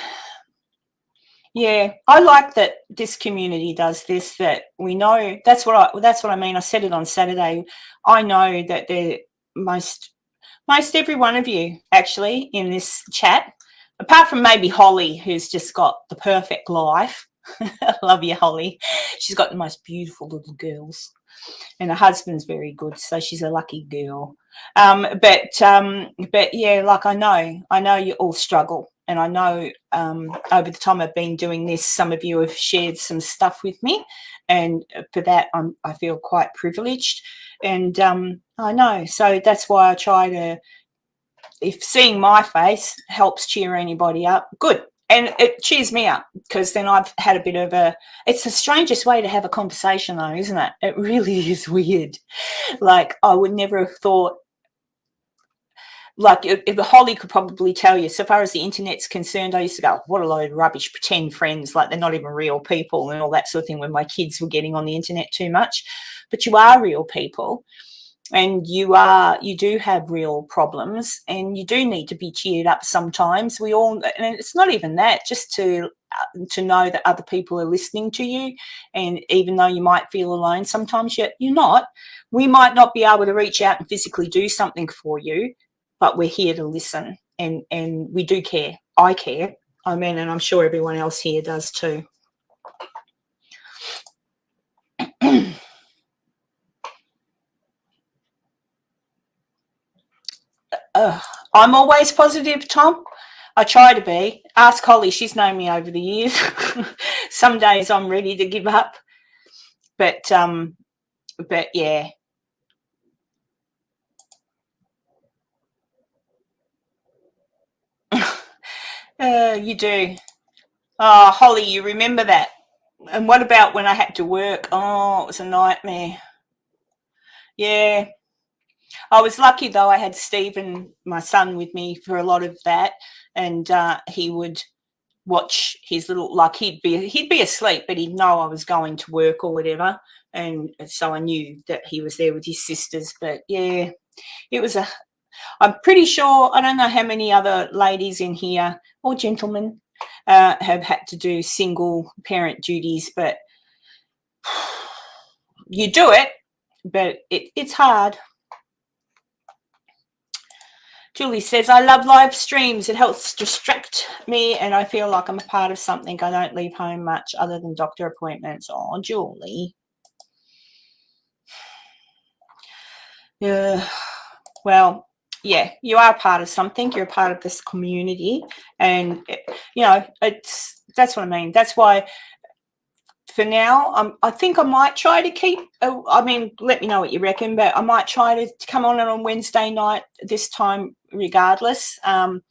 I like that this community does this, that we know. That's what I mean. I said it on Saturday. I know that most every one of you actually in this chat, apart from maybe Holly, who's just got the perfect life. I love you, Holly. She's got the most beautiful little girls, and her husband's very good, so she's a lucky girl. But yeah, like I know you all struggle, and I know over the time I've been doing this, some of you have shared some stuff with me, and for that I feel quite privileged, and I know, so that's why I try to. If seeing my face helps cheer anybody up, good. And it cheers me up, because then I've had a bit of it's the strangest way to have a conversation though, isn't it? It really is weird. Like, I would never have thought, like, if Holly could probably tell you, so far as the internet's concerned, I used to go, what a load of rubbish, pretend friends, like they're not even real people and all that sort of thing when my kids were getting on the internet too much. But you are real people. And you do have real problems, and you do need to be cheered up sometimes. We all, and it's not even that, just to know that other people are listening to you, and even though you might feel alone sometimes, you're not. We might not be able to reach out and physically do something for you, but we're here to listen, and we do care. I care. I mean, and I'm sure everyone else here does too. I'm always positive, Tom. I try to be. Ask Holly, she's known me over the years. Some days I'm ready to give up, but yeah. You do. Oh, Holly, you remember that? And what about when I had to work? Oh, it was a nightmare. Yeah. I was lucky though. I had Stephen, my son, with me for a lot of that, and he would watch his little, like, he'd be asleep, but he'd know I was going to work or whatever, and so I knew that he was there with his sisters. But yeah, it was I'm pretty sure, I don't know how many other ladies in here or gentlemen have had to do single parent duties, but you do it, but it's hard. Julie says, I love live streams. It helps distract me, and I feel like I'm a part of something. I don't leave home much other than doctor appointments. Oh, Julie. Yeah. Well, yeah, you are part of something. You're a part of this community, and that's what I mean. That's why, for now, I think I might try to keep. I mean, let me know what you reckon, but I might try to come on Wednesday night this time, regardless. And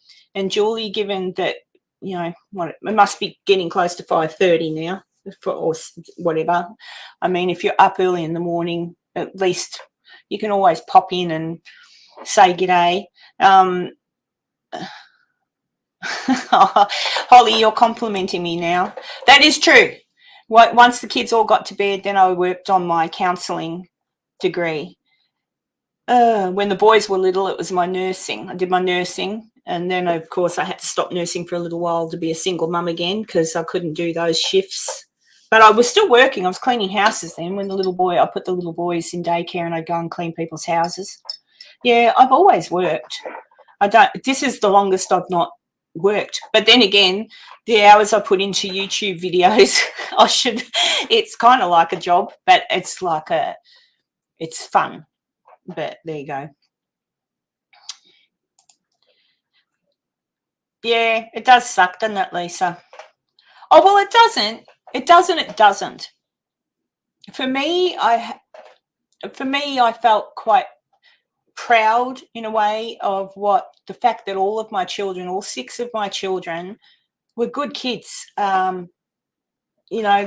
Julie, given that it must be getting close to 5:30 now, or whatever. I mean, if you're up early in the morning, at least you can always pop in and say g'day. Holly, you're complimenting me now. That is true. Once the kids all got to bed, then I worked on my counselling degree. When the boys were little, it was my nursing. I did my nursing, and then, of course, I had to stop nursing for a little while to be a single mum again, because I couldn't do those shifts. But I was still working. I was cleaning houses then. When I put the little boys in daycare, and I'd go and clean people's houses. Yeah, I've always worked. This is the longest I've not worked. But then again, the hours I put into YouTube videos, it's kind of like a job, but it's fun. But there you go. Yeah, it does suck, doesn't it, Lisa? Oh, well, it doesn't. It doesn't. For me, I felt quite proud in a way of the fact that all 6 of my children were good kids. They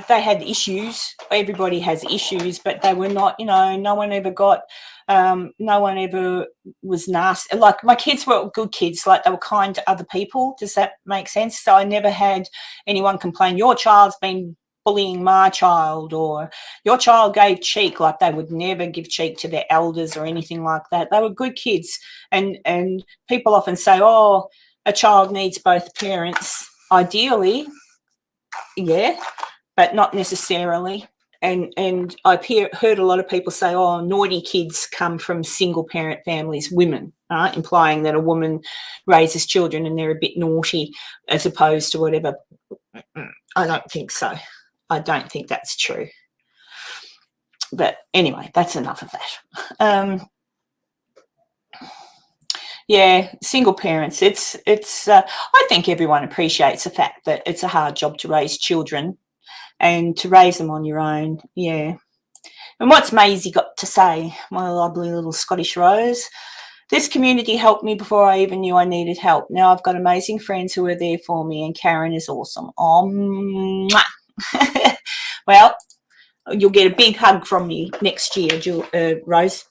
had issues. Everybody has issues, but they were not, no one ever was nasty. Like, my kids were good kids, like they were kind to other people. Does that make sense? So I never had anyone complain, your child's been bullying my child, or your child gave cheek. Like, they would never give cheek to their elders or anything like that. They were good kids. And people often say, oh, a child needs both parents. Ideally, yeah, but not necessarily. And I've heard a lot of people say, oh, naughty kids come from single parent families, women, implying that a woman raises children and they're a bit naughty as opposed to whatever. I don't think so. I don't think that's true. But anyway, that's enough of that. Yeah, single parents. It's. I think everyone appreciates the fact that it's a hard job to raise children, and to raise them on your own. Yeah. And what's Maisie got to say? My lovely little Scottish Rose. This community helped me before I even knew I needed help. Now I've got amazing friends who are there for me, and Karen is awesome. Oh, well, you'll get a big hug from me next year, Rose.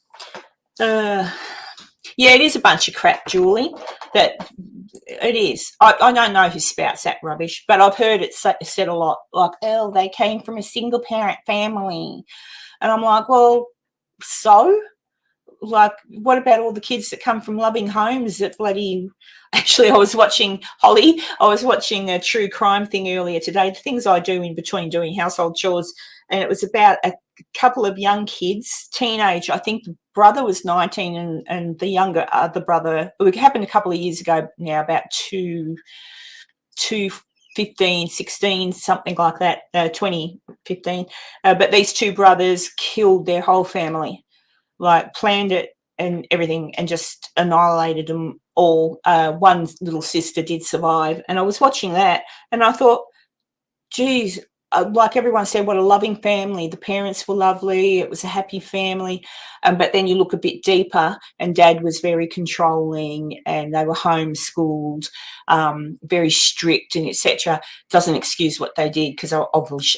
Yeah, it is a bunch of crap, Julie. That it is. I don't know who spouts that rubbish, but I've heard it said a lot, like, oh, they came from a single parent family. And I'm like, well, so? Like, what about all the kids that come from loving homes that bloody... Actually, I was watching, Holly, I was watching a true crime thing earlier today, the things I do in between doing household chores, and it was about a couple of young kids, teenage. I think the brother was 19 and the younger other brother, it happened a couple of years ago now, about 15, 16, something like that, 2015. But these two brothers killed their whole family, like planned it and everything, and just annihilated them all. One little sister did survive. And I was watching that and I thought, geez, like everyone said, what a loving family. The parents were lovely. It was a happy family. But then you look a bit deeper, and Dad was very controlling, and they were homeschooled, very strict, and etc. Doesn't excuse what they did, because they're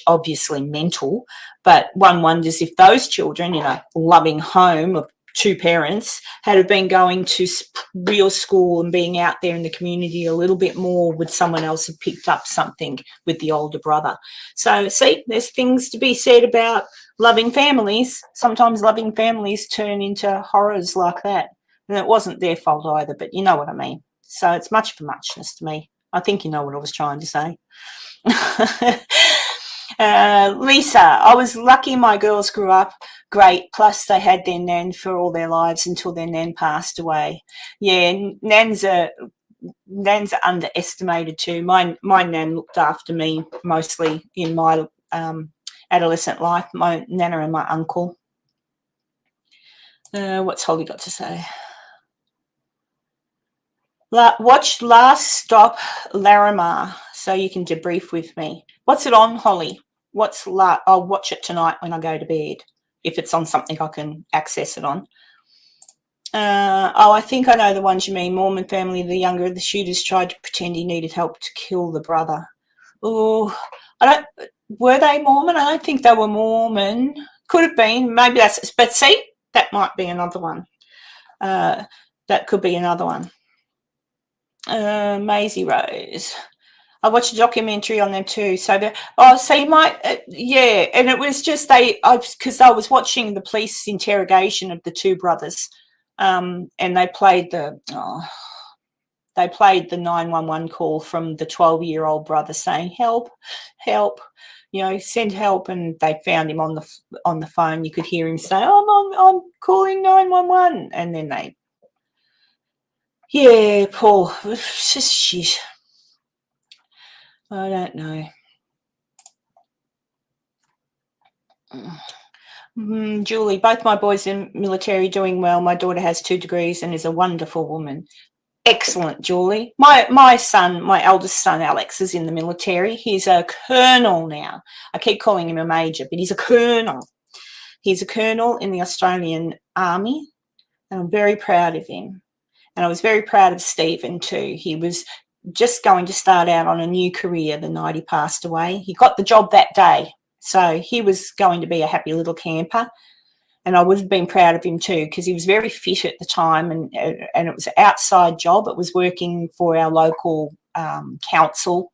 obviously mental. But one wonders if those children in a loving home of two parents had have been going to real school and being out there in the community a little bit more, would someone else have picked up something with the older brother? So, see, there's things to be said about loving families. Sometimes loving families turn into horrors like that. And it wasn't their fault either, but you know what I mean. So it's much for muchness to me. I think you know what I was trying to say. Lisa, I was lucky my girls grew up great, plus they had their nan for all their lives until their nan passed away. Yeah, nans are underestimated too. My nan looked after me mostly in my adolescent life, my nana and my uncle. What's Holly got to say? Watch Last Stop Larimar so you can debrief with me. What's it on, Holly? I'll watch it tonight when I go to bed, if it's on something I can access it on. I think I know the ones you mean. Mormon family, the younger of the shooters tried to pretend he needed help to kill the brother. Oh, were they Mormon? I don't think they were Mormon. Could have been. Maybe that's, but see, that might be another one. That could be another one. Maisie Rose. I watched a documentary on them too. So you might, yeah. And it was just because I was watching the police interrogation of the two brothers, and they played the 911 call from the 12-year-old brother saying, "Help, help." Send help, and they found him on the phone. You could hear him say, "I'm calling 911," and then Paul, it's just shit. I don't know. Julie, both my boys in military doing well. My daughter has 2 degrees and is a wonderful woman. Excellent, Julie. My son, my eldest son, Alex, is in the military. He's a colonel now. I keep calling him a major, but he's a colonel. He's a colonel in the Australian Army, and I'm very proud of him. And I was very proud of Stephen too. He was just going to start out on a new career the night he passed away. He got the job that day, so he was going to be a happy little camper. And I would have been proud of him too, because he was very fit at the time, and it was an outside job. It was working for our local council,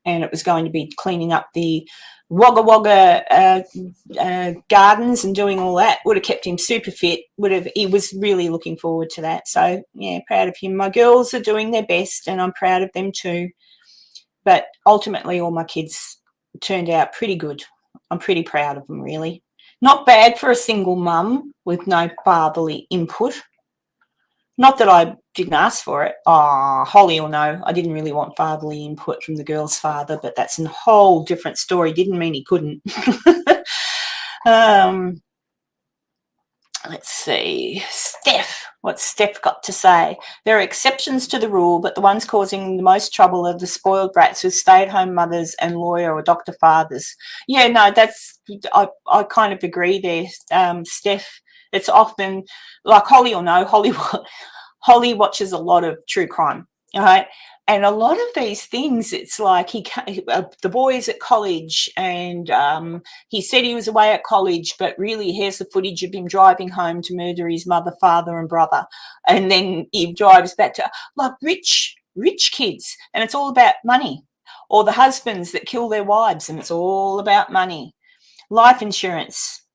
and it was going to be cleaning up the Wagga Wagga gardens and doing all that. Would have kept him super fit. He was really looking forward to that. So yeah, proud of him. My girls are doing their best, and I'm proud of them too. But ultimately, all my kids turned out pretty good. I'm pretty proud of them, really. Not bad for a single mum with no fatherly input. Not that I didn't ask for it. Oh, Holly will know. I didn't really want fatherly input from the girl's father, but that's a whole different story. Didn't mean he couldn't. Let's see. Steph. What's Steph got to say? There are exceptions to the rule, but the ones causing the most trouble are the spoiled brats with stay-at-home mothers and lawyer or doctor fathers. Yeah, no, I kind of agree there, Steph. It's often, like Holly will know, Holly watches a lot of true crime, all right? And a lot of these things, it's like the boy's at college and he said he was away at college, but really here's the footage of him driving home to murder his mother, father and brother. And then he drives back to, like, rich kids, and it's all about money. Or the husbands that kill their wives, and it's all about money. Life insurance.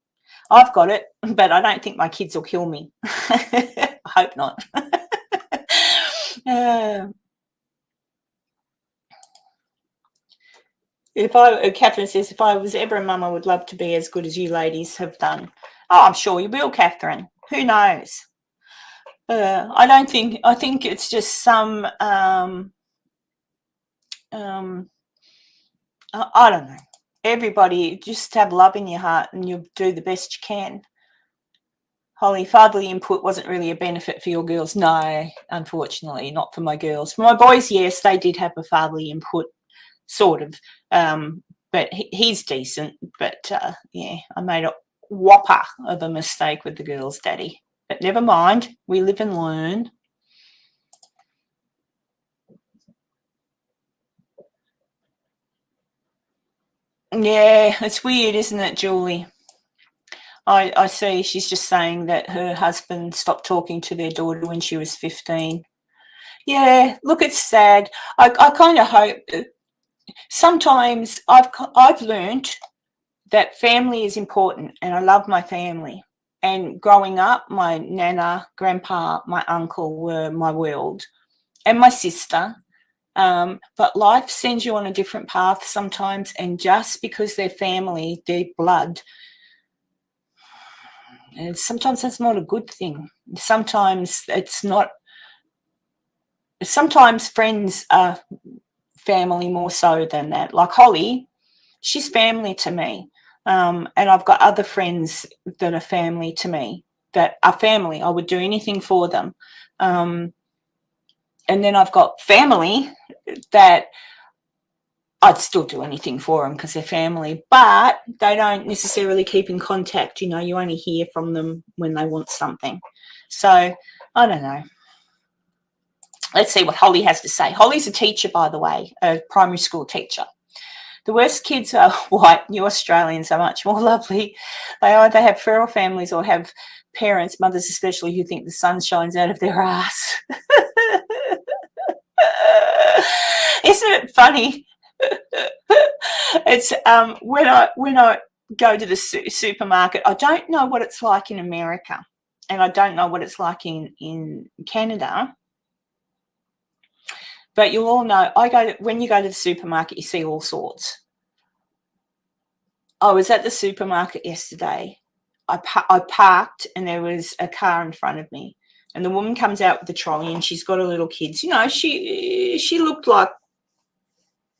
I've got it, but I don't think my kids will kill me. I hope not. Catherine says, if I was ever a mum, I would love to be as good as you ladies have done. Oh, I'm sure you will, Catherine. Who knows? I think it's just some, I don't know. Everybody, just have love in your heart and you'll do the best you can. Holly, fatherly input wasn't really a benefit for your girls. No, unfortunately, not for my girls. For my boys, yes, they did have a fatherly input, sort of. But he's decent. But, yeah, I made a whopper of a mistake with the girls' daddy. But never mind. We live and learn. Yeah, it's weird, isn't it, Julie? I see she's just saying that her husband stopped talking to their daughter when she was 15. Yeah, look, it's sad. I kind of hope sometimes I've learned that family is important, and I love my family. And growing up, my nana, grandpa, my uncle were my world, and my sister. But life sends you on a different path sometimes, and just because they're family, they're blood, and sometimes that's not a good thing. Sometimes it's not. Sometimes friends are family more so than that. Like Holly, she's family to me. And I've got other friends that are family to me, that are family. I would do anything for them. And then I've got family that I'd still do anything for them because they're family, but they don't necessarily keep in contact. You know, you only hear from them when they want something. So I don't know. Let's see what Holly has to say. Holly's a teacher, by the way, a primary school teacher. The worst kids are white. You Australians are much more lovely. They either have feral families or have parents, mothers especially, who think the sun shines out of their ass. Isn't it funny? It's when I go to the supermarket, I don't know what it's like in America, and I don't know what it's like in Canada. But you'll all know, when you go to the supermarket, you see all sorts. I was at the supermarket yesterday. I parked and there was a car in front of me, and the woman comes out with the trolley and she's got her little kids. You know, she looked like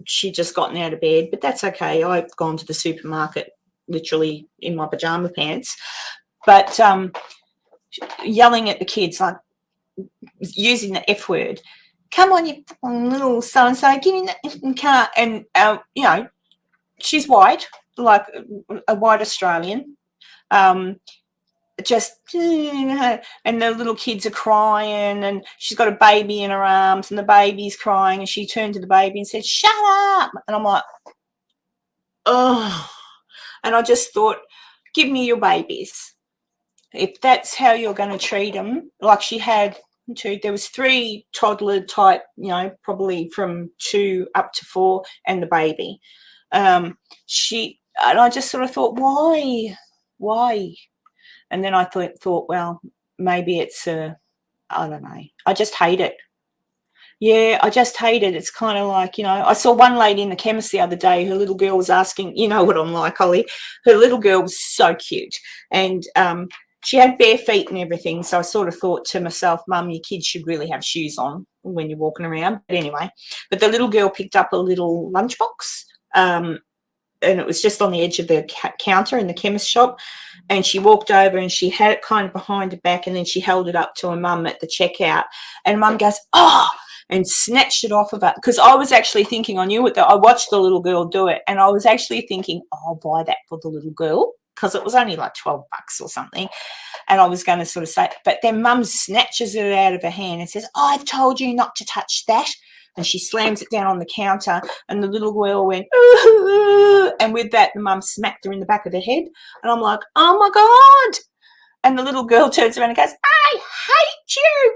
she'd just gotten out of bed, but that's okay. I've gone to the supermarket literally in my pajama pants, but yelling at the kids, like using the F word. Come on, you little so-and-so, get in the car. And, you know, she's white, like a white Australian. And the little kids are crying, and she's got a baby in her arms, and the baby's crying, and she turned to the baby and said, "Shut up." And I'm like, oh. And I just thought, give me your babies. If that's how you're going to treat them, like she had there was 3 toddler type, you know, probably from 2 up to 4, and the baby. I just sort of thought, why? And then I thought, well, maybe it's I don't know. I just hate it. Yeah, I just hate it. It's kind of like, I saw one lady in the chemist the other day. Her little girl was asking, you know what I'm like, Holly. Her little girl was so cute, and she had bare feet and everything. So I sort of thought to myself, Mum, your kids should really have shoes on when you're walking around. But anyway, the little girl picked up a little lunchbox, and it was just on the edge of the counter in the chemist shop. And she walked over and she had it kind of behind her back, and then she held it up to her mum at the checkout. And Mum goes, oh, and snatched it off of her. Because I was actually thinking, I watched the little girl do it, and I was actually thinking, oh, I'll buy that for the little girl, because it was only like $12 or something. And I was going to sort of say, but then Mum snatches it out of her hand and says, I've told you not to touch that. And she slams it down on the counter, and the little girl went, ooh, and with that, the mum smacked her in the back of the head. And I'm like, oh, my God. And the little girl turns around and goes, I hate you.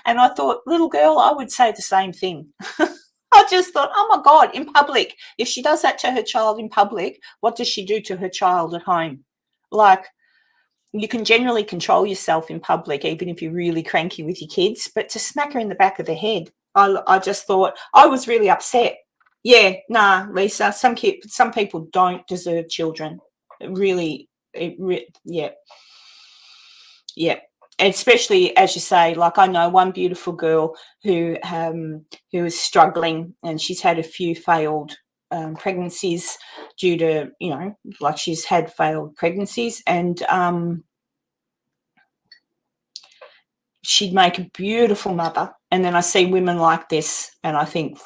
And I thought, little girl, I would say the same thing. I just thought, oh, my God, in public. If she does that to her child in public, what does she do to her child at home? Like, you can generally control yourself in public, even if you're really cranky with your kids, but to smack her in the back of the head, I just thought, I was really upset. Yeah, nah, Lisa, some people don't deserve children. Yeah. Especially, as you say, like I know one beautiful girl who is struggling, and she's had a few failed pregnancies due to, like she's had failed pregnancies, and she'd make a beautiful mother. And then I see women like this, and I think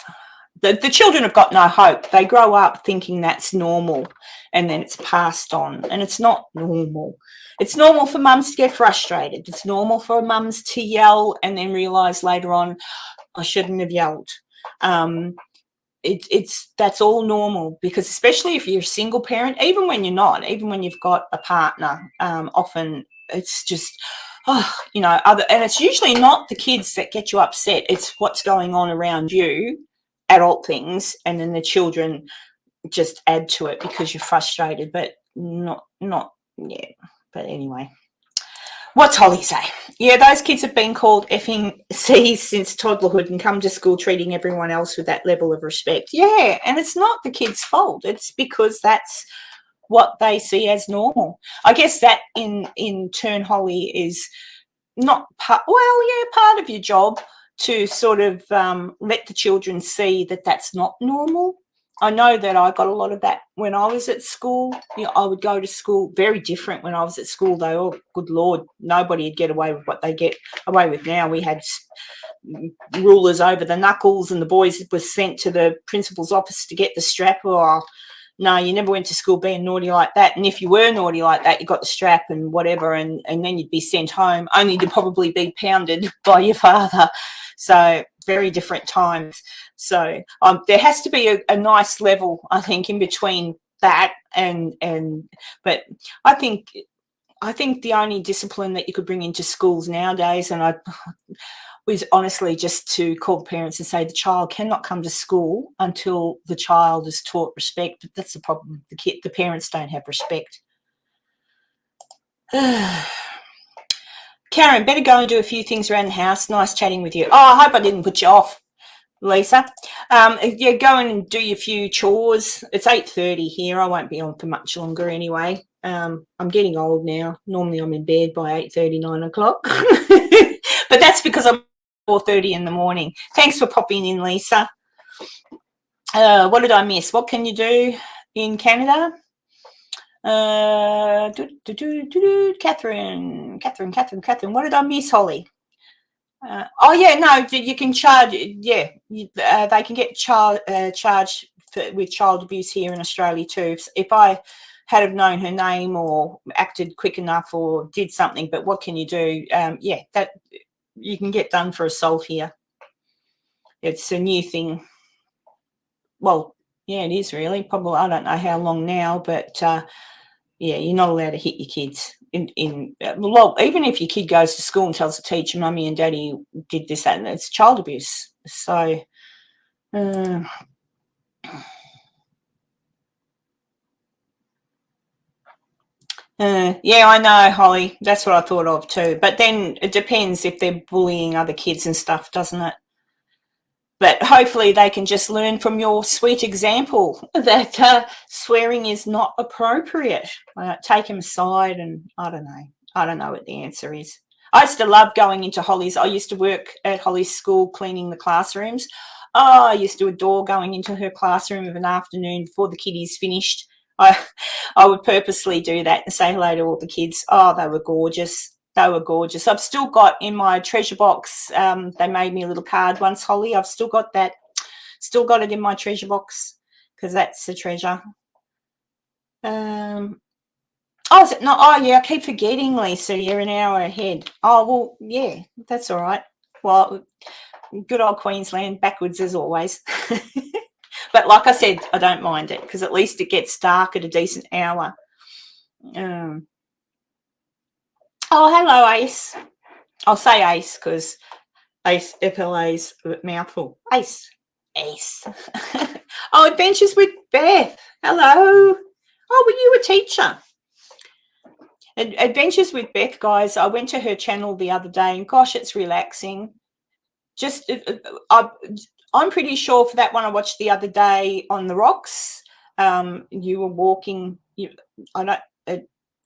the children have got no hope. They grow up thinking that's normal, and then it's passed on, and it's not normal. It's normal for mums to get frustrated. It's normal for mums to yell and then realise later on, I shouldn't have yelled. That's all normal, because especially if you're a single parent, even when you're not, even when you've got a partner, often it's just, and it's usually not the kids that get you upset. It's what's going on around you, adult things, and then the children just add to it because you're frustrated, but not yet. But anyway, what's Holly say? Yeah, those kids have been called effing C's since toddlerhood and come to school treating everyone else with that level of respect. Yeah, and it's not the kids' fault. It's because that's what they see as normal. I guess that in turn, Holly, is not part of your job to sort of let the children see that that's not normal. I know that I got a lot of that when I was at school. I would go to school, very different when I was at school, though. Oh, good Lord, nobody would get away with what they get away with now. We had rulers over the knuckles, and the boys were sent to the principal's office to get the strap. Oh, no, you never went to school being naughty like that. And if you were naughty like that, you got the strap and whatever, and then you'd be sent home, only to probably be pounded by your father. So very different times. So there has to be a nice level, I think, in between that but I think the only discipline that you could bring into schools nowadays, and was honestly just to call parents and say the child cannot come to school until the child is taught respect. But that's the problem. The parents don't have respect. Karen, better go and do a few things around the house. Nice chatting with you. Oh, I hope I didn't put you off, Lisa. Yeah, go in and do your few chores. It's 8:30 here. I won't be on for much longer anyway. I'm getting old now. Normally I'm in bed by 8:30, 9 o'clock. But that's because I'm 4:30 in the morning. Thanks for popping in, Lisa. What did I miss? What can you do in Canada? Catherine. What did I miss, Holly? You can charge. Yeah, they can get charged with child abuse here in Australia too. If I had have known her name or acted quick enough or did something, but what can you do? That you can get done for assault here. It's a new thing. Well, yeah, it is really. Probably, I don't know how long now, but you're not allowed to hit your kids. Even if your kid goes to school and tells the teacher, "Mummy and Daddy did this," and it's child abuse. So, Yeah, I know, Holly. That's what I thought of too. But then it depends if they're bullying other kids and stuff, doesn't it? But hopefully they can just learn from your sweet example that swearing is not appropriate. Take them aside and I don't know. I don't know what the answer is. I used to love going into Holly's. I used to work at Holly's school cleaning the classrooms. Oh, I used to adore going into her classroom of an afternoon before the kiddies finished. I, I would purposely do that and say hello to all the kids. Oh, they were gorgeous. They were gorgeous. I've still got in my treasure box, they made me a little card once, Holly. I've still got that. Still got it in my treasure box because that's the treasure. Oh, is it not? Oh, yeah, I keep forgetting, Lisa. You're an hour ahead. Oh, well, yeah, that's all right. Well, good old Queensland, backwards as always. But like I said, I don't mind it because at least it gets dark at a decent hour. Oh, hello, Ace. I'll say Ace because Ace, FLA's a mouthful. Ace. Ace. Oh, Adventures with Beth. Hello. Oh, were you a teacher? Adventures with Beth, guys. I went to her channel the other day and gosh, it's relaxing. Just, I'm pretty sure for that one I watched the other day on the rocks. You were walking.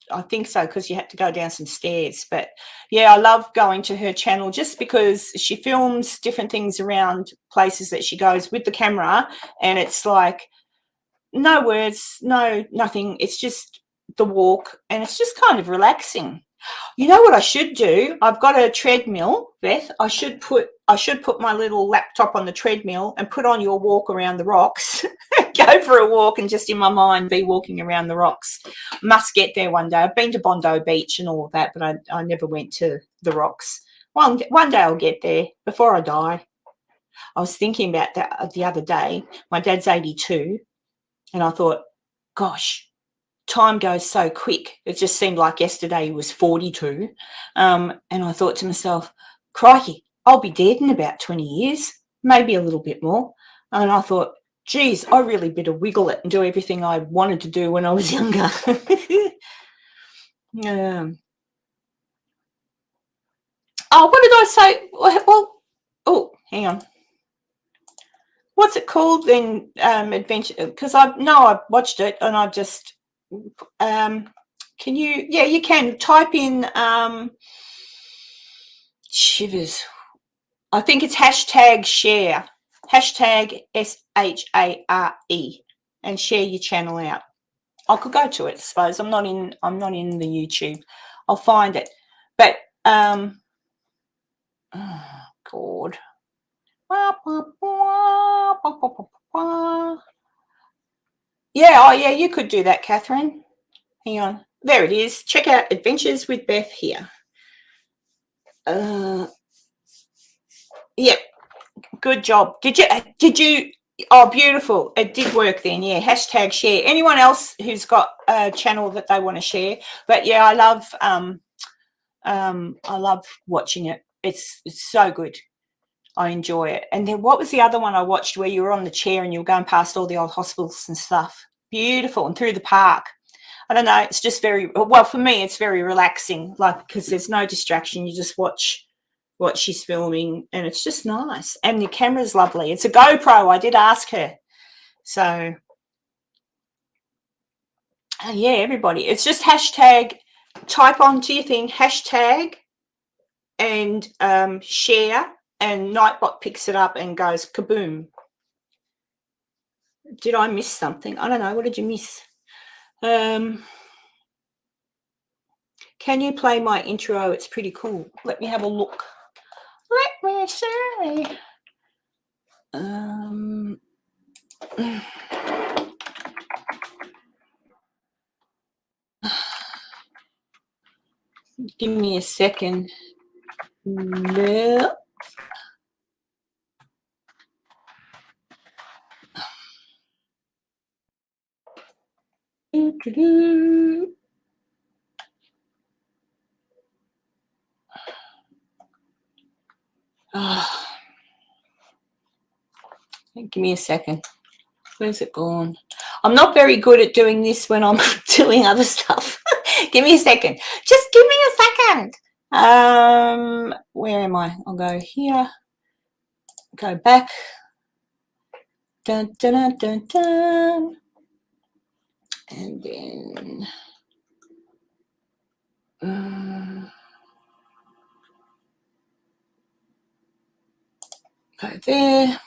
I think so because you had to go down some stairs. But yeah, I love going to her channel just because she films different things around places that she goes with the camera, and it's like no words, nothing. It's just the walk, and it's just kind of relaxing. You know what I should do? I've got a treadmill, Beth. I should put my little laptop on the treadmill and put on your walk around the rocks. Go for a walk and just in my mind be walking around the rocks. Must get there one day. I've been to Bondo Beach and all of that, but I never went to the rocks. One day I'll get there before I die. I was thinking about that the other day. My dad's 82, and I thought, gosh, time goes so quick. It just seemed like yesterday he was 42. And I thought to myself, crikey, I'll be dead in about 20 years, maybe a little bit more. And I thought, geez, I really better wiggle it and do everything I wanted to do when I was younger. Oh, what did I say? Well, oh, hang on. What's it called then? Adventure? Because I watched it and I just can you? Yeah, you can type in shivers. I think it's hashtag share, hashtag SHARE, and share your channel out. I could go to it, I suppose. I'm not in the YouTube. I'll find it, but oh God. Yeah, oh yeah, you could do that, Catherine. Hang on. There it is. Check out Adventures with Beth here. Yep. Good job. Did you? Oh, beautiful. It did work then. Yeah. Hashtag share. Anyone else who's got a channel that they want to share? But yeah, I love watching it. It's so good. I enjoy it. And then what was the other one I watched where you were on the chair and you were going past all the old hospitals and stuff? Beautiful. And through the park. I don't know. It's just well, for me, it's very relaxing, like, because there's no distraction. You just watch what she's filming and it's just nice. And the camera's lovely. It's a GoPro. I did ask her. So, yeah, everybody. It's just hashtag, type onto your thing, hashtag and share, and Nightbot picks it up and goes kaboom. Did I miss something? I don't know. What did you miss? Can you play my intro? It's pretty cool. Let me have a look. Let me see. Give me a second. No. Give me a second. Where's it gone? I'm not very good at doing this when I'm doing other stuff. Give me a second. Just give me a second. Where am I? I'll go here. Go back. Dun, dun, dun, dun, dun. And then go there.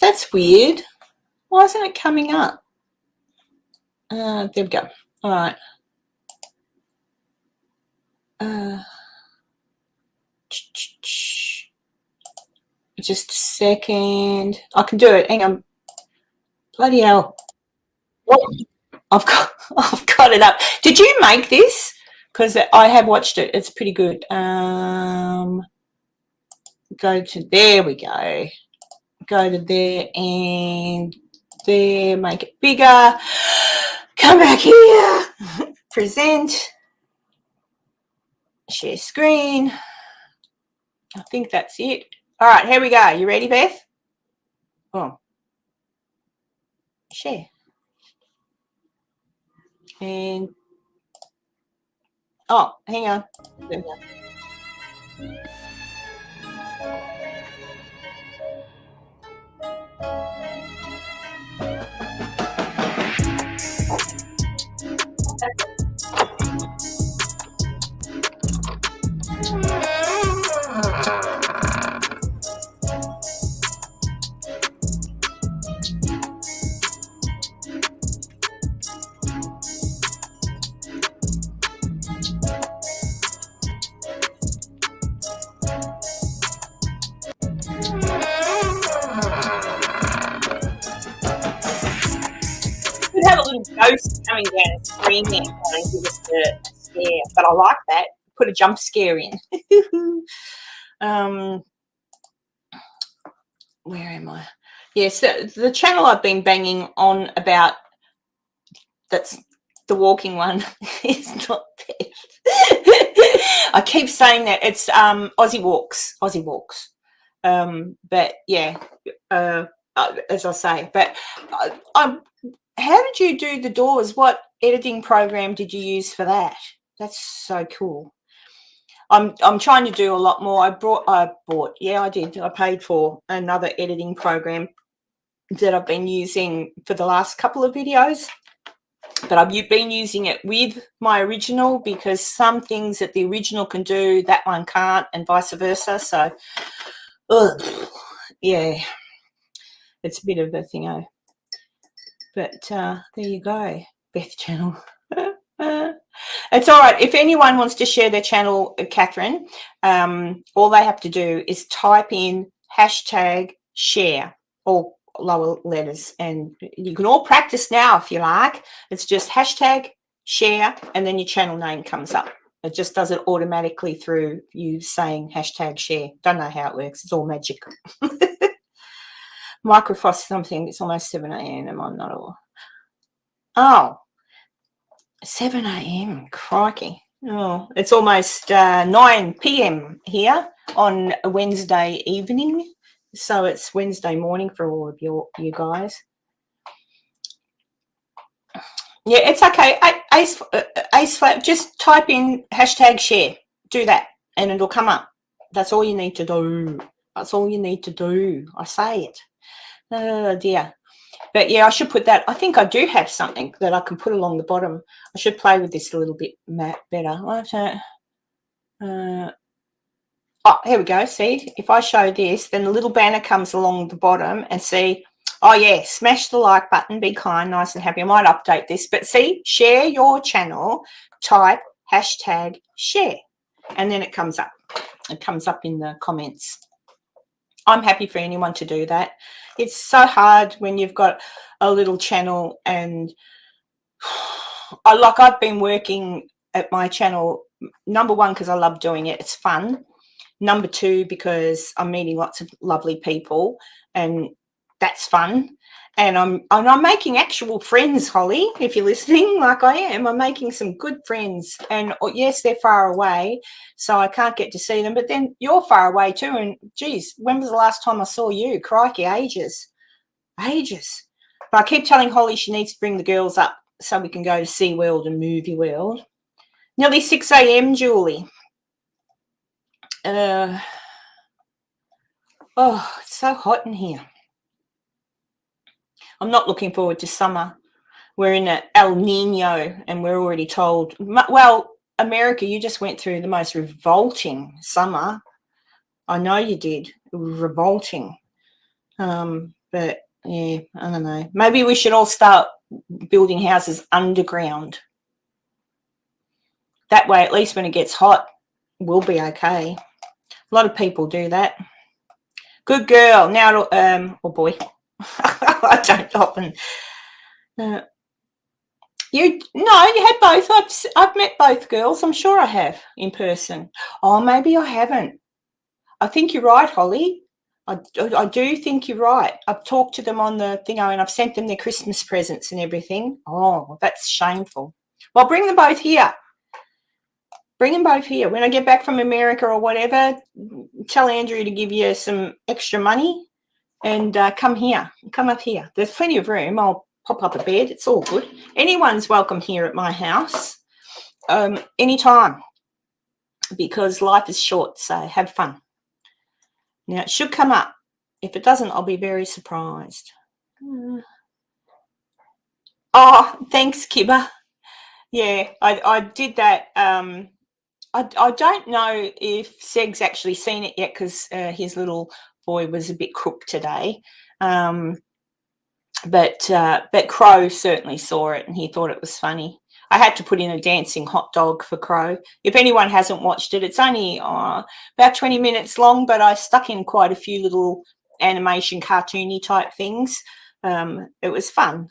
That's weird. Why isn't it coming up? There we go. All right. Just a second. I can do it. Hang on. Bloody hell. What? I've got it up. Did you make this? Because I have watched it. It's pretty good. Go to there we go. Go to there and there. Make it bigger. Come back here. Present. Share screen. I think that's it. All right, here we go. You ready, Beth? Oh. Share. And oh, hang on. There we go. Have a little ghost coming down the screen there trying to give us a scare, but I like that. Put a jump scare in. Where am I? Yes, the channel I've been banging on about, that's the walking one, is not Beth. I keep saying that it's Aussie Walks. But yeah, as I say, but how did you do the doors? What editing program did you use for that? That's so cool. I'm trying to do a lot more. I bought. Yeah, I did. I paid for another editing program that I've been using for the last couple of videos. But I've been using it with my original because some things that the original can do, that one can't, and vice versa. So, yeah, it's a bit of a thing. But there you go, Beth channel. It's all right. If anyone wants to share their channel, Catherine, all they have to do is type in #share, or lower letters, and you can all practice now if you like. It's just #share, and then your channel name comes up. It just does it automatically through you saying #share. Don't know how it works. It's all magic. Microfrost something. It's almost 7 a.m. I'm not all. Oh, 7 a.m. Crikey. Oh, it's almost 9 p.m. here on a Wednesday evening. So it's Wednesday morning for all of you guys. Yeah, it's okay. Ace Flat, just type in #share. Do that and it'll come up. That's all you need to do. That's all you need to do. I say it. Oh dear. But yeah, I should put that. I think I do have something that I can put along the bottom. I should play with this a little bit better. Oh, here we go. See, if I show this, then the little banner comes along the bottom, and see, oh yeah, smash the like button, be kind, nice and happy. I might update this, but see, share your channel, type #share, and then it comes up. It comes up in the comments. I'm happy for anyone to do that. It's so hard when you've got a little channel, and I've been working at my channel, number one, because I love doing it. It's fun. Number two, because I'm meeting lots of lovely people, and that's fun. And I'm making actual friends, Holly, if you're listening, like I am. I'm making some good friends. And yes, they're far away, so I can't get to see them. But then you're far away too. And, geez, when was the last time I saw you? Crikey, ages. Ages. But I keep telling Holly she needs to bring the girls up so we can go to SeaWorld and Movie World. Nearly 6 a.m., Julie. Oh, it's so hot in here. I'm not looking forward to summer. We're in an El Nino, and we're already told, well, America, you just went through the most revolting summer. I know you did. It was revolting. But, yeah, I don't know. Maybe we should all start building houses underground. That way, at least when it gets hot, we'll be okay. A lot of people do that. Good girl. Now, oh, boy. I don't often... you had both. I've met both girls. I'm sure I have in person. Oh, maybe I haven't. I think you're right, Holly. I do think you're right. I've talked to them on the thing, and I've sent them their Christmas presents and everything. Oh, that's shameful. Well, bring them both here. Bring them both here. When I get back from America or whatever, tell Andrew to give you some extra money and come here. Come up here. There's plenty of room. I'll pop up a bed. It's all good. Anyone's welcome here at my house anytime, because life is short, so have fun. Now, it should come up. If it doesn't, I'll be very surprised. Oh, thanks, Kibba. Yeah, I did that. I don't know if Seg's actually seen it yet, because his little boy was a bit crook today. But Crow certainly saw it, and he thought it was funny. I had to put in a dancing hot dog for Crow. If anyone hasn't watched it, it's only about 20 minutes long, but I stuck in quite a few little animation cartoony type things. It was fun.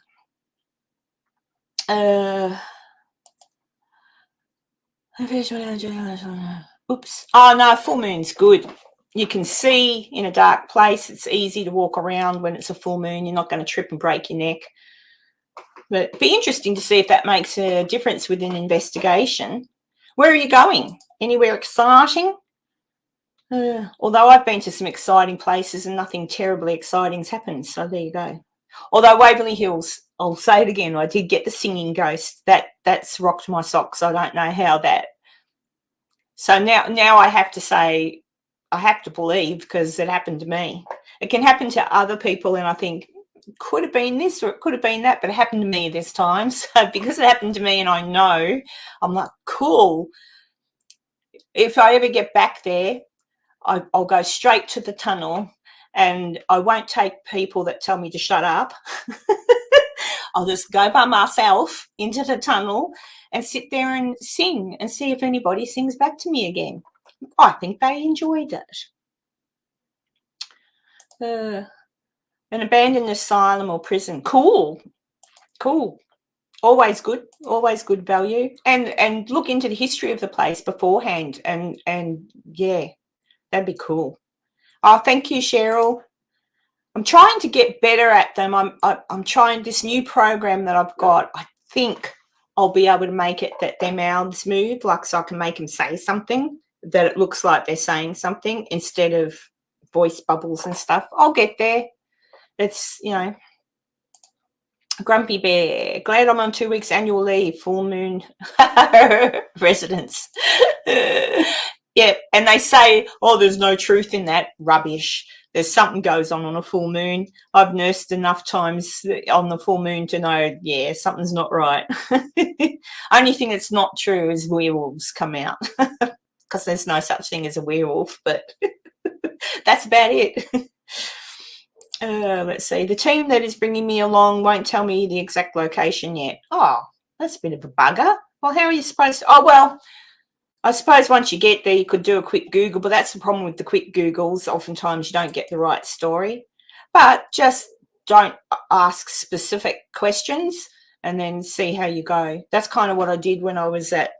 Oops. Oh, no, full moon's good. You can see in a dark place. It's easy to walk around when it's a full moon. You're not going to trip and break your neck. But it'd be interesting to see if that makes a difference with an investigation. Where are you going? Anywhere exciting? Although I've been to some exciting places and nothing terribly exciting's happened. So there you go. Although Waverly Hills, I'll say it again, I did get the singing ghost. That's rocked my socks. I don't know how that. So now I have to say, I have to believe, because it happened to me. It can happen to other people, and I think, it could have been this or it could have been that, but it happened to me this time. So because it happened to me and I know, I'm like, cool. If I ever get back there, I'll go straight to the tunnel, and I won't take people that tell me to shut up. I'll just go by myself into the tunnel and sit there and sing and see if anybody sings back to me again. I think they enjoyed it. An abandoned asylum or prison. Cool. Always good value. And look into the history of the place beforehand, and yeah, that'd be cool. Oh, thank you, Cheryl. I'm trying to get better at them. I'm trying this new program that I've got. I think I'll be able to make it that their mouths move, like, so I can make them say something that it looks like they're saying something instead of voice bubbles and stuff. I'll get there. It's, Grumpy Bear. Glad I'm on 2 weeks annual leave. Full moon residence. Yeah, and they say, oh, there's no truth in that. Rubbish. There's something goes on a full moon. I've nursed enough times on the full moon to know, yeah, something's not right. Only thing that's not true is werewolves come out, because there's no such thing as a werewolf, but that's about it. Let's see. The team that is bringing me along won't tell me the exact location yet. Oh, that's a bit of a bugger. Well, how are you supposed to? Oh, well, I suppose once you get there, you could do a quick Google, but that's the problem with the quick Googles. Oftentimes you don't get the right story. But just don't ask specific questions and then see how you go. That's kind of what I did when I was at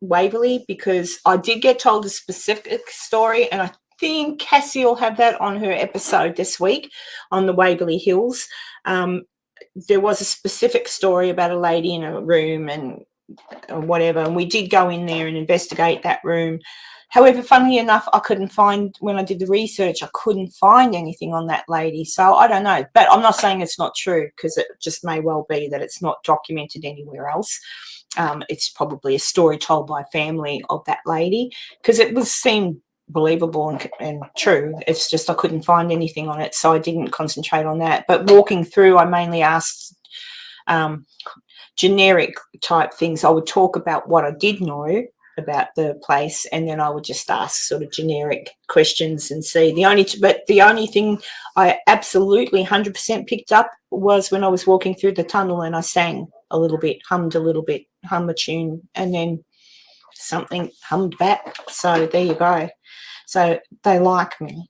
Waverley, because I did get told a specific story, and think Cassie will have that on her episode this week on the Waverley Hills. There was a specific story about a lady in a room and whatever, and we did go in there and investigate that room. However, funnily enough, I couldn't find, when I did the research, I couldn't find anything on that lady. So I don't know, but I'm not saying it's not true, because it just may well be that it's not documented anywhere else. It's probably a story told by family of that lady, because it seemed believable and true. It's just I couldn't find anything on it, so I didn't concentrate on that. But walking through, I mainly asked generic type things. I would talk about what I did know about the place, and then I would just ask sort of generic questions and see. The only thing I absolutely 100% picked up was when I was walking through the tunnel and I sang a little bit, hummed a little bit, hummed a tune, and then something hummed back. So there you go. So they like me.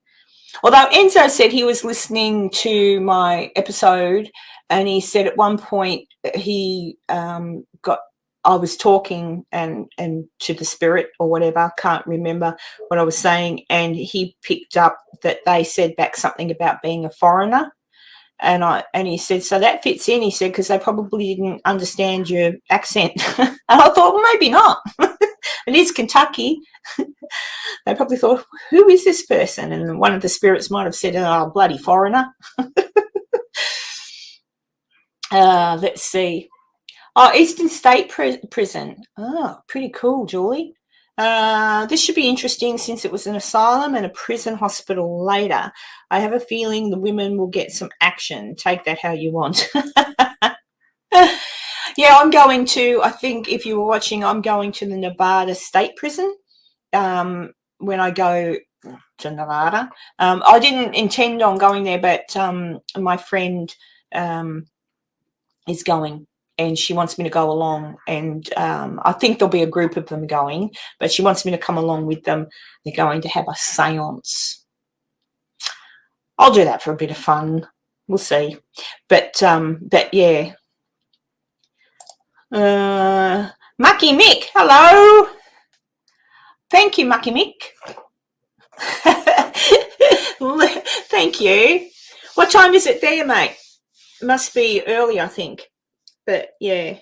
Although Enzo said he was listening to my episode, and he said at one point I was talking and to the spirit or whatever, can't remember what I was saying, and he picked up that they said back something about being a foreigner, and he said, so that fits in, he said, because they probably didn't understand your accent. And I thought, well, maybe not. It is Kentucky. They probably thought, who is this person? And one of the spirits might have said, oh, bloody foreigner. Let's see. Oh, Eastern State Prison. Oh, pretty cool, Julie. This should be interesting since it was an asylum and a prison hospital later. I have a feeling the women will get some action. Take that how you want. Yeah, I'm going to, I think if you were watching, I'm going to the Nevada State Prison when I go to Nevada. I didn't intend on going there, but my friend is going. And she wants me to go along, and I think there'll be a group of them going, but she wants me to come along with them. They're going to have a seance. I'll do that for a bit of fun. We'll see. But yeah. Mucky Mick, hello. Thank you, Mucky Mick. Thank you. What time is it there, mate? It must be early, I think. But yeah,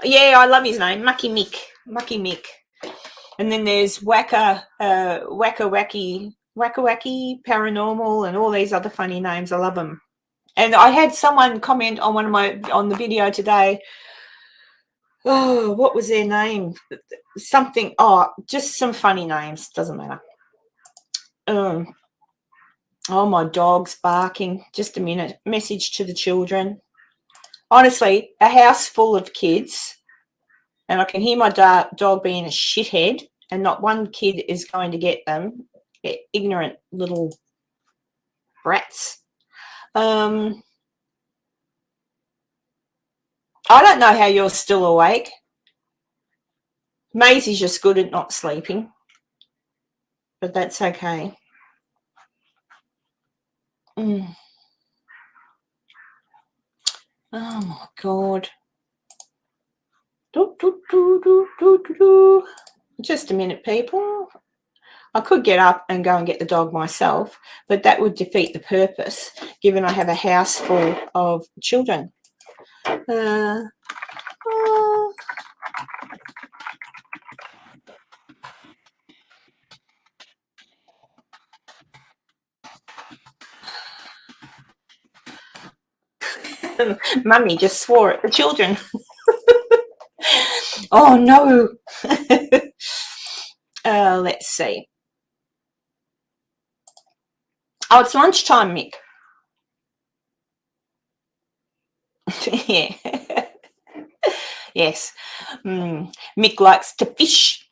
I love his name, Mucky Mick. And then there's Wacky Paranormal, and all these other funny names. I love them. And I had someone comment on the video today. Oh, what was their name? Something. Oh, just some funny names. Doesn't matter. Oh, my dog's barking. Just a minute. Message to the children. Honestly, a house full of kids, and I can hear my dog being a shithead, and not one kid is going to get them. They're ignorant little brats. I don't know how you're still awake. Maisie's just good at not sleeping, but that's okay. Oh my God. Just a minute, people. I could get up and go and get the dog myself, but that would defeat the purpose, given I have a house full of children. Mummy just swore at the children. Oh no. Let's see. Oh, it's lunchtime, Mick. Yeah. Yes. Mick likes to fish.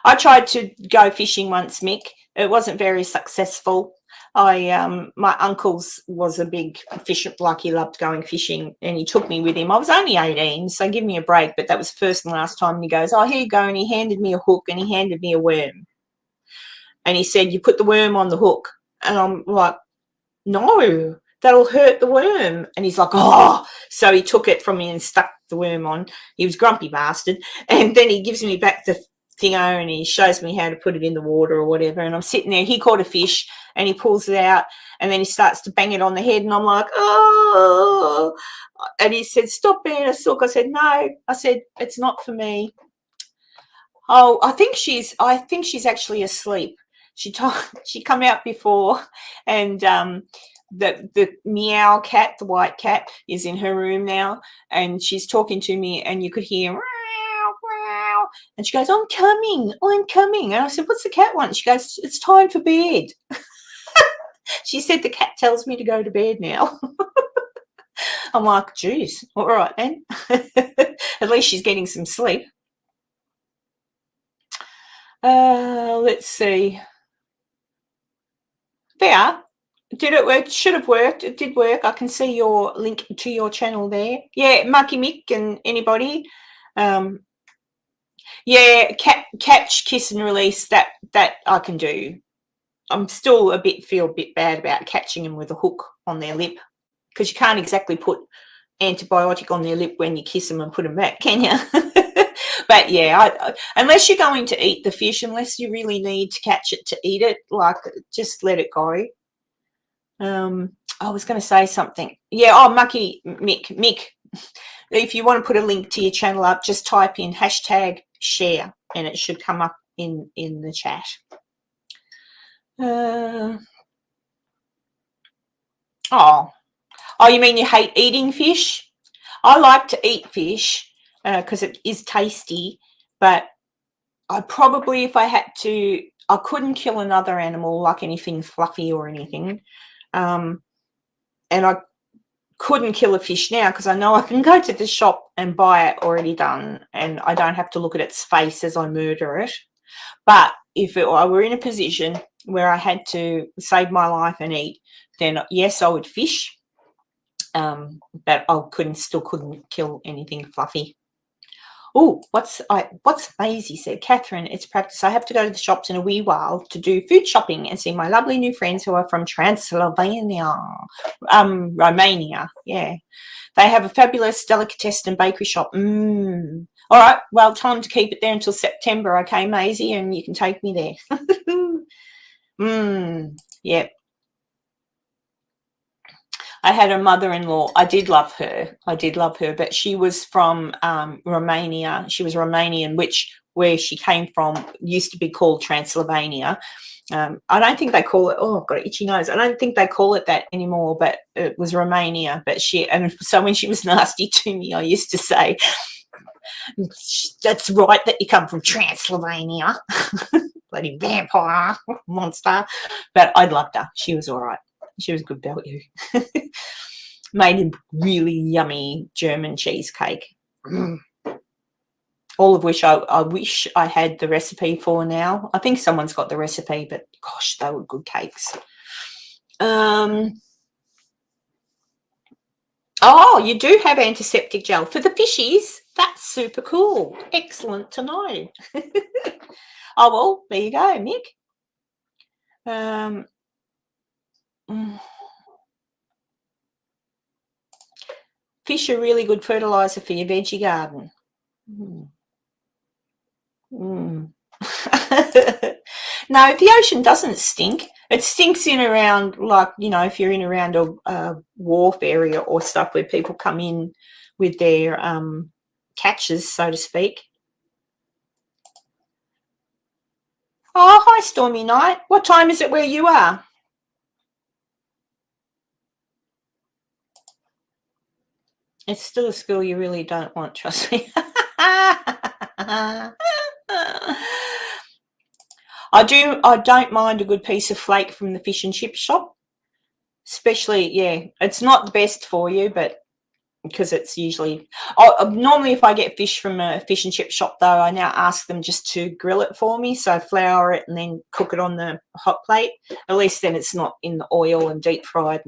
I tried to go fishing once, Mick. It wasn't very successful. My uncle's was a big fisher, like he loved going fishing, and he took me with him. I was only 18, so give me a break, but that was the first and last time. And he goes, oh, here you go, and he handed me a hook and he handed me a worm. And he said, you put the worm on the hook. And I'm like, no, that'll hurt the worm. And he's like, oh. So he took it from me and stuck the worm on. He was grumpy bastard. And then he gives me back the thingo, and he shows me how to put it in the water or whatever, and I'm sitting there. He caught a fish and he pulls it out, and then he starts to bang it on the head, and I'm like, oh, and he said, stop being a sook. I said, no. I said, it's not for me. Oh, I think she's actually asleep. She come out before, and the meow cat, the white cat, is in her room now, and she's talking to me, and you could hear meow, meow, and she goes, I'm coming. And I said, what's the cat want? She goes, it's time for bed. She said the cat tells me to go to bed now. I'm like, geez, all right then. At least she's getting some sleep. Let's see. There. Did it work? Should have worked. It did work. I can see your link to your channel there. Yeah, Marky Mick and anybody. Yeah, catch, kiss and release, that I can do. I'm still feel a bit bad about catching them with a hook on their lip, because you can't exactly put antibiotic on their lip when you kiss them and put them back, can you? But yeah, unless you're going to eat the fish, unless you really need to catch it to eat it, like, just let it go. I was going to say something. Yeah, oh, Mucky Mick. If you want to put a link to your channel up, just type in #share and it should come up in the chat. Oh, you mean you hate eating fish? I like to eat fish because it is tasty, but I probably, if I had to, I couldn't kill another animal, like anything fluffy or anything. And I couldn't kill a fish now because I know I can go to the shop and buy it already done, and I don't have to look at its face as I murder it. But if I were in a position where I had to save my life and eat, then yes, I would fish. But I still couldn't kill anything fluffy. Oh, what's Maisie said? Catherine, it's practice. I have to go to the shops in a wee while to do food shopping and see my lovely new friends who are from Transylvania, Romania. Yeah, they have a fabulous delicatessen and bakery shop. All right, well, time to keep it there until September, okay, Maisie, and you can take me there. Yeah. I had a mother-in-law. I did love her, but she was from Romania. She was Romanian, where she came from used to be called Transylvania. I don't think they call it, oh, I've got an itchy nose. I don't think they call it that anymore, but it was Romania. And so when she was nasty to me, I used to say, that's right that you come from Transylvania. Bloody vampire monster. But I loved her. She was all right. She was a good value. Made a really yummy German cheesecake. All of which I wish I had the recipe for now. I think someone's got the recipe, but gosh, they were good cakes. Oh, you do have antiseptic gel for the fishies. That's super cool. Excellent to know. Oh, well, there you go, Mick. Fish are really good fertilizer for your veggie garden. No, the ocean doesn't stink. It stinks in around, like, if you're in around a wharf area or stuff where people come in with their catches, so to speak. Oh, hi, Stormy Night. What time is it where you are? It's still a skill you really don't want, trust me. I don't mind a good piece of flake from the fish and chip shop. Especially, yeah, it's not the best for you, but because it's usually, normally if I get fish from a fish and chip shop, though, I now ask them just to grill it for me. So flour it and then cook it on the hot plate. At least then it's not in the oil and deep fried.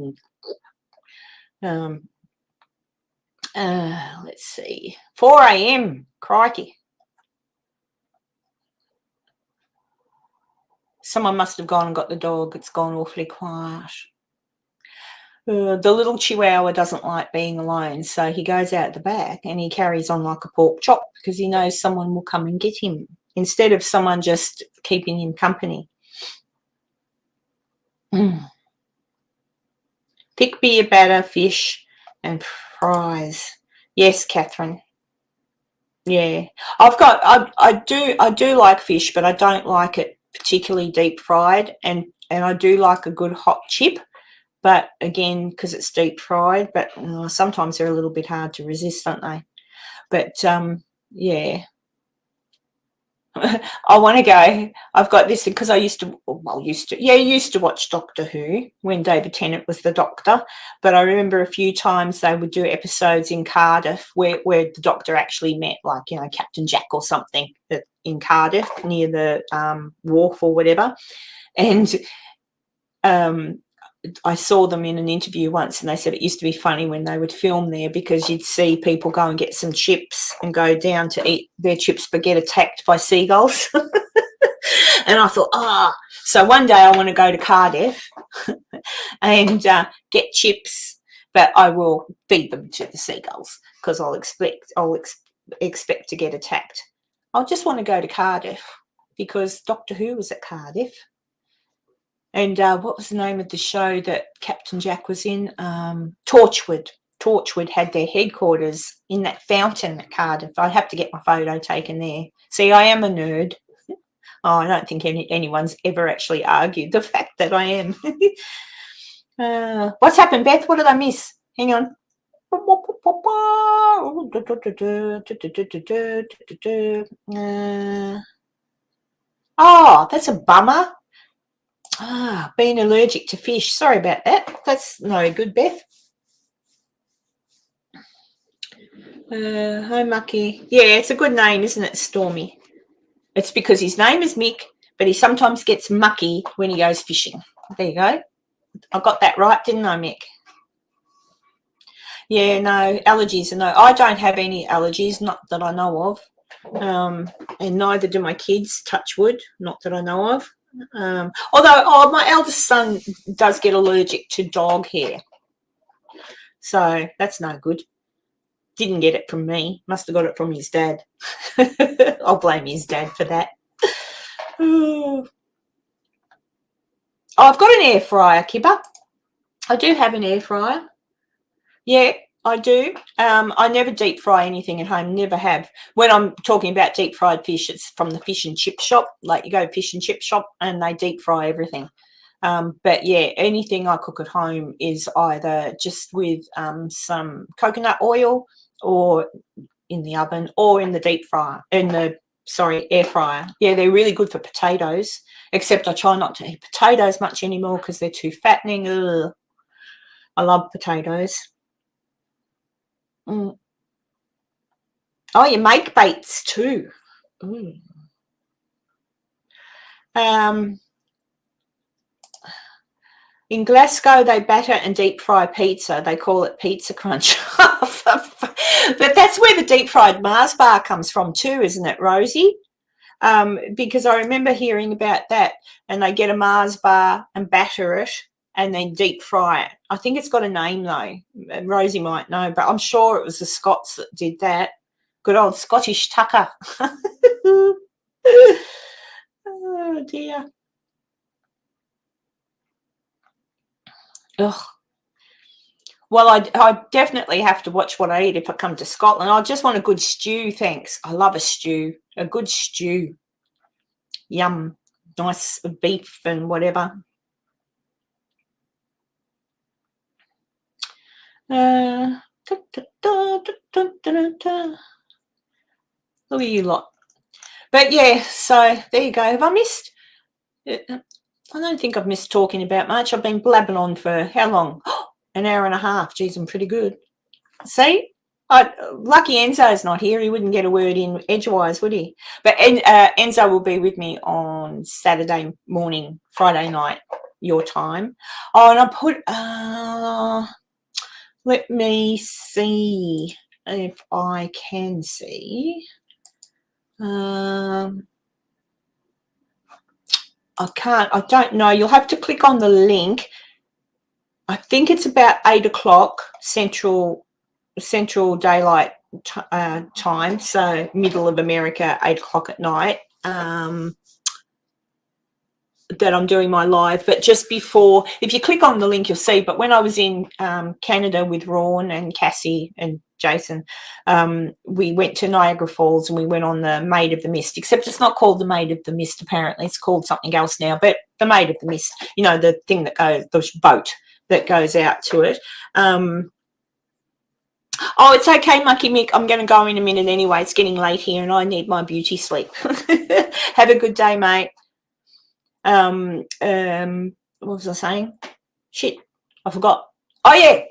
And let's see, 4 a.m. Crikey. Someone must have gone and got the dog. It's gone awfully quiet. The little chihuahua doesn't like being alone, so he goes out the back and he carries on like a pork chop because he knows someone will come and get him instead of someone just keeping him company. Thick beer batter, fish, and fries. Yes, Catherine. Yeah, I do like fish, but I don't like it particularly deep fried, and I do like a good hot chip, but again, because it's deep fried, but sometimes they're a little bit hard to resist, aren't they? But yeah. I want to go. I've got this because I used to watch Doctor Who when David Tennant was the Doctor. But I remember a few times they would do episodes in Cardiff where the Doctor actually met, like, Captain Jack or something in Cardiff near the wharf or whatever. And I saw them in an interview once, and they said it used to be funny when they would film there because you'd see people go and get some chips and go down to eat their chips but get attacked by seagulls. And I thought, so one day I want to go to Cardiff and get chips, but I will feed them to the seagulls because I'll expect to get attacked. I just want to go to Cardiff because Doctor Who was at Cardiff. And what was the name of the show that Captain Jack was in? Torchwood. Torchwood had their headquarters in that fountain at Cardiff. I'd have to get my photo taken there. See, I am a nerd. I don't think anyone's ever actually argued the fact that I am. What's happened, Beth? What did I miss? Hang on. Oh, that's a bummer. Being allergic to fish. Sorry about that. That's no good, Beth. Hi, Mucky. Yeah, it's a good name, isn't it, Stormy? It's because his name is Mick, but he sometimes gets mucky when he goes fishing. There you go. I got that right, didn't I, Mick? Yeah, no, allergies are no. I don't have any allergies, not that I know of. And neither do my kids, touch wood, not that I know of. Although my eldest son does get allergic to dog hair, so that's no good. Didn't get it from me, must have got it from his dad. I'll blame his dad for that. I've got an air fryer, Kibba. I do have an air fryer. Yeah, I do. I never deep fry anything at home, never have. When I'm talking about deep fried fish, it's from the fish and chip shop. Like, you go to fish and chip shop and they deep fry everything. But yeah, anything I cook at home is either just with some coconut oil or in the oven or in the air fryer. Yeah, they're really good for potatoes, except I try not to eat potatoes much anymore because they're too fattening. Ugh. I love potatoes. Oh, you make baits too. In Glasgow, they batter and deep fry pizza. They call it pizza crunch. But that's where the deep fried Mars bar comes from too, isn't it, Rosie? Because I remember hearing about that, and they get a Mars bar and batter it and then deep fry it. I think it's got a name though. Rosie might know, but I'm sure it was the Scots that did that. Good old Scottish tucker. Oh dear. Ugh. Well, I definitely have to watch what I eat if I come to Scotland. I just want a good stew, thanks. I love a stew, a good stew. Yum, nice beef and whatever. Look at you lot. But yeah, so there you go. Have I missed? I don't think I've missed talking about much. I've been blabbing on for how long? An hour and a half. Geez, I'm pretty good. See? Lucky Enzo's not here. He wouldn't get a word in edgewise, would he? But Enzo will be with me on Saturday morning, Friday night, your time. Oh, and I put... let me see if I can see. I can't. I don't know. You'll have to click on the link. I think it's about 8 o'clock Central Daylight time, so middle of America, 8 o'clock at night. that I'm doing my live, but just before, if you click on the link, you'll see. But when I was in Canada with Ron and Cassie and Jason, we went to Niagara Falls and we went on the Maid of the Mist, except it's not called the Maid of the Mist, apparently. It's called something else now, but the Maid of the Mist, you know, the thing that goes, the boat that goes out to it. Oh, it's okay, Mucky Mick. I'm going to go in a minute anyway. It's getting late here and I need my beauty sleep. Have a good day, mate. What was I saying? Shit, I forgot. Oh yeah,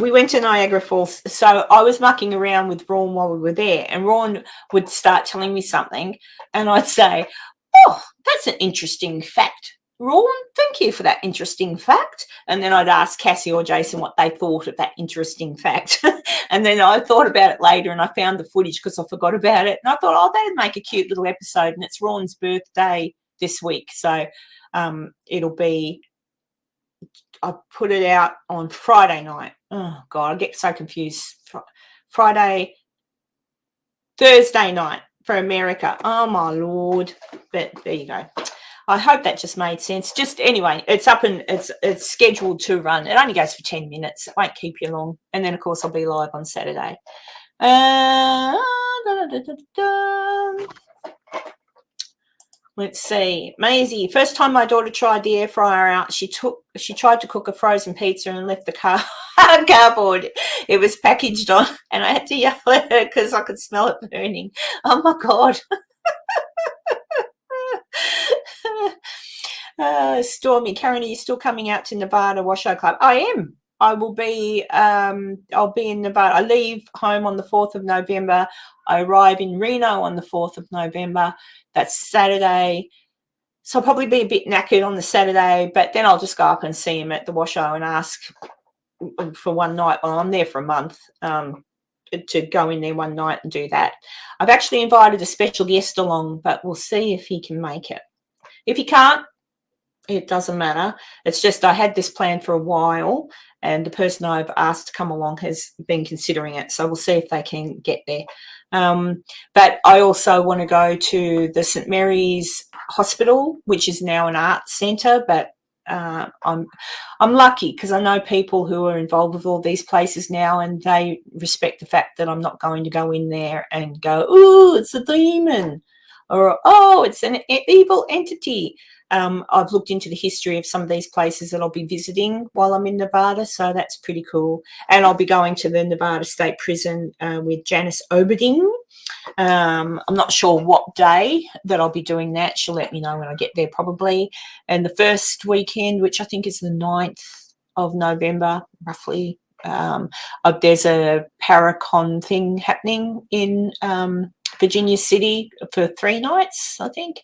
we went to Niagara Falls. So I was mucking around with Ron while we were there, and Ron would start telling me something, and I'd say, "Oh, that's an interesting fact, Ron. Thank you for that interesting fact." And then I'd ask Cassie or Jason what they thought of that interesting fact, and then I thought about it later, and I found the footage because I forgot about it, and I thought, "Oh, that'd make a cute little episode." And it's Ron's birthday this week, so it'll be, I put it out on Friday night. Oh god, I get so confused. Thursday night for America. Oh my lord. But there you go. I hope that just made sense. Just anyway, it's up and it's scheduled to run. It only goes for 10 minutes. It won't keep you long. And then of course I'll be live on Saturday. Let's see. Maisie, first time my daughter tried the air fryer out, she tried to cook a frozen pizza and left the cardboard it was packaged on, and I had to yell at her because I could smell it burning. Oh my god. Stormy, Karen, are you still coming out to Nevada Washoe Club? I am. I will be, I'll be in Nevada. I leave home on the 4th of November. I arrive in Reno on the 4th of November. That's Saturday. So I'll probably be a bit knackered on the Saturday, but then I'll just go up and see him at the Washoe and ask for one night. Well, I'm there for a month, to go in there one night and do that. I've actually invited a special guest along, but we'll see if he can make it. If he can't, it doesn't matter. It's just I had this plan for a while, and the person I've asked to come along has been considering it. So we'll see if they can get there. But I also want to go to the St. Mary's Hospital, which is now an arts centre. But I'm lucky because I know people who are involved with all these places now, and they respect the fact that I'm not going to go in there and go, "Oh, it's a demon," or "Oh, it's an evil entity." I've looked into the history of some of these places that I'll be visiting while I'm in Nevada, so that's pretty cool. And I'll be going to the Nevada State Prison with Janice Oberding. I'm not sure what day that I'll be doing that. She'll let me know when I get there probably. And the first weekend, which I think is the 9th of November, roughly, there's a Paracon thing happening in Virginia City for 3 nights, I think.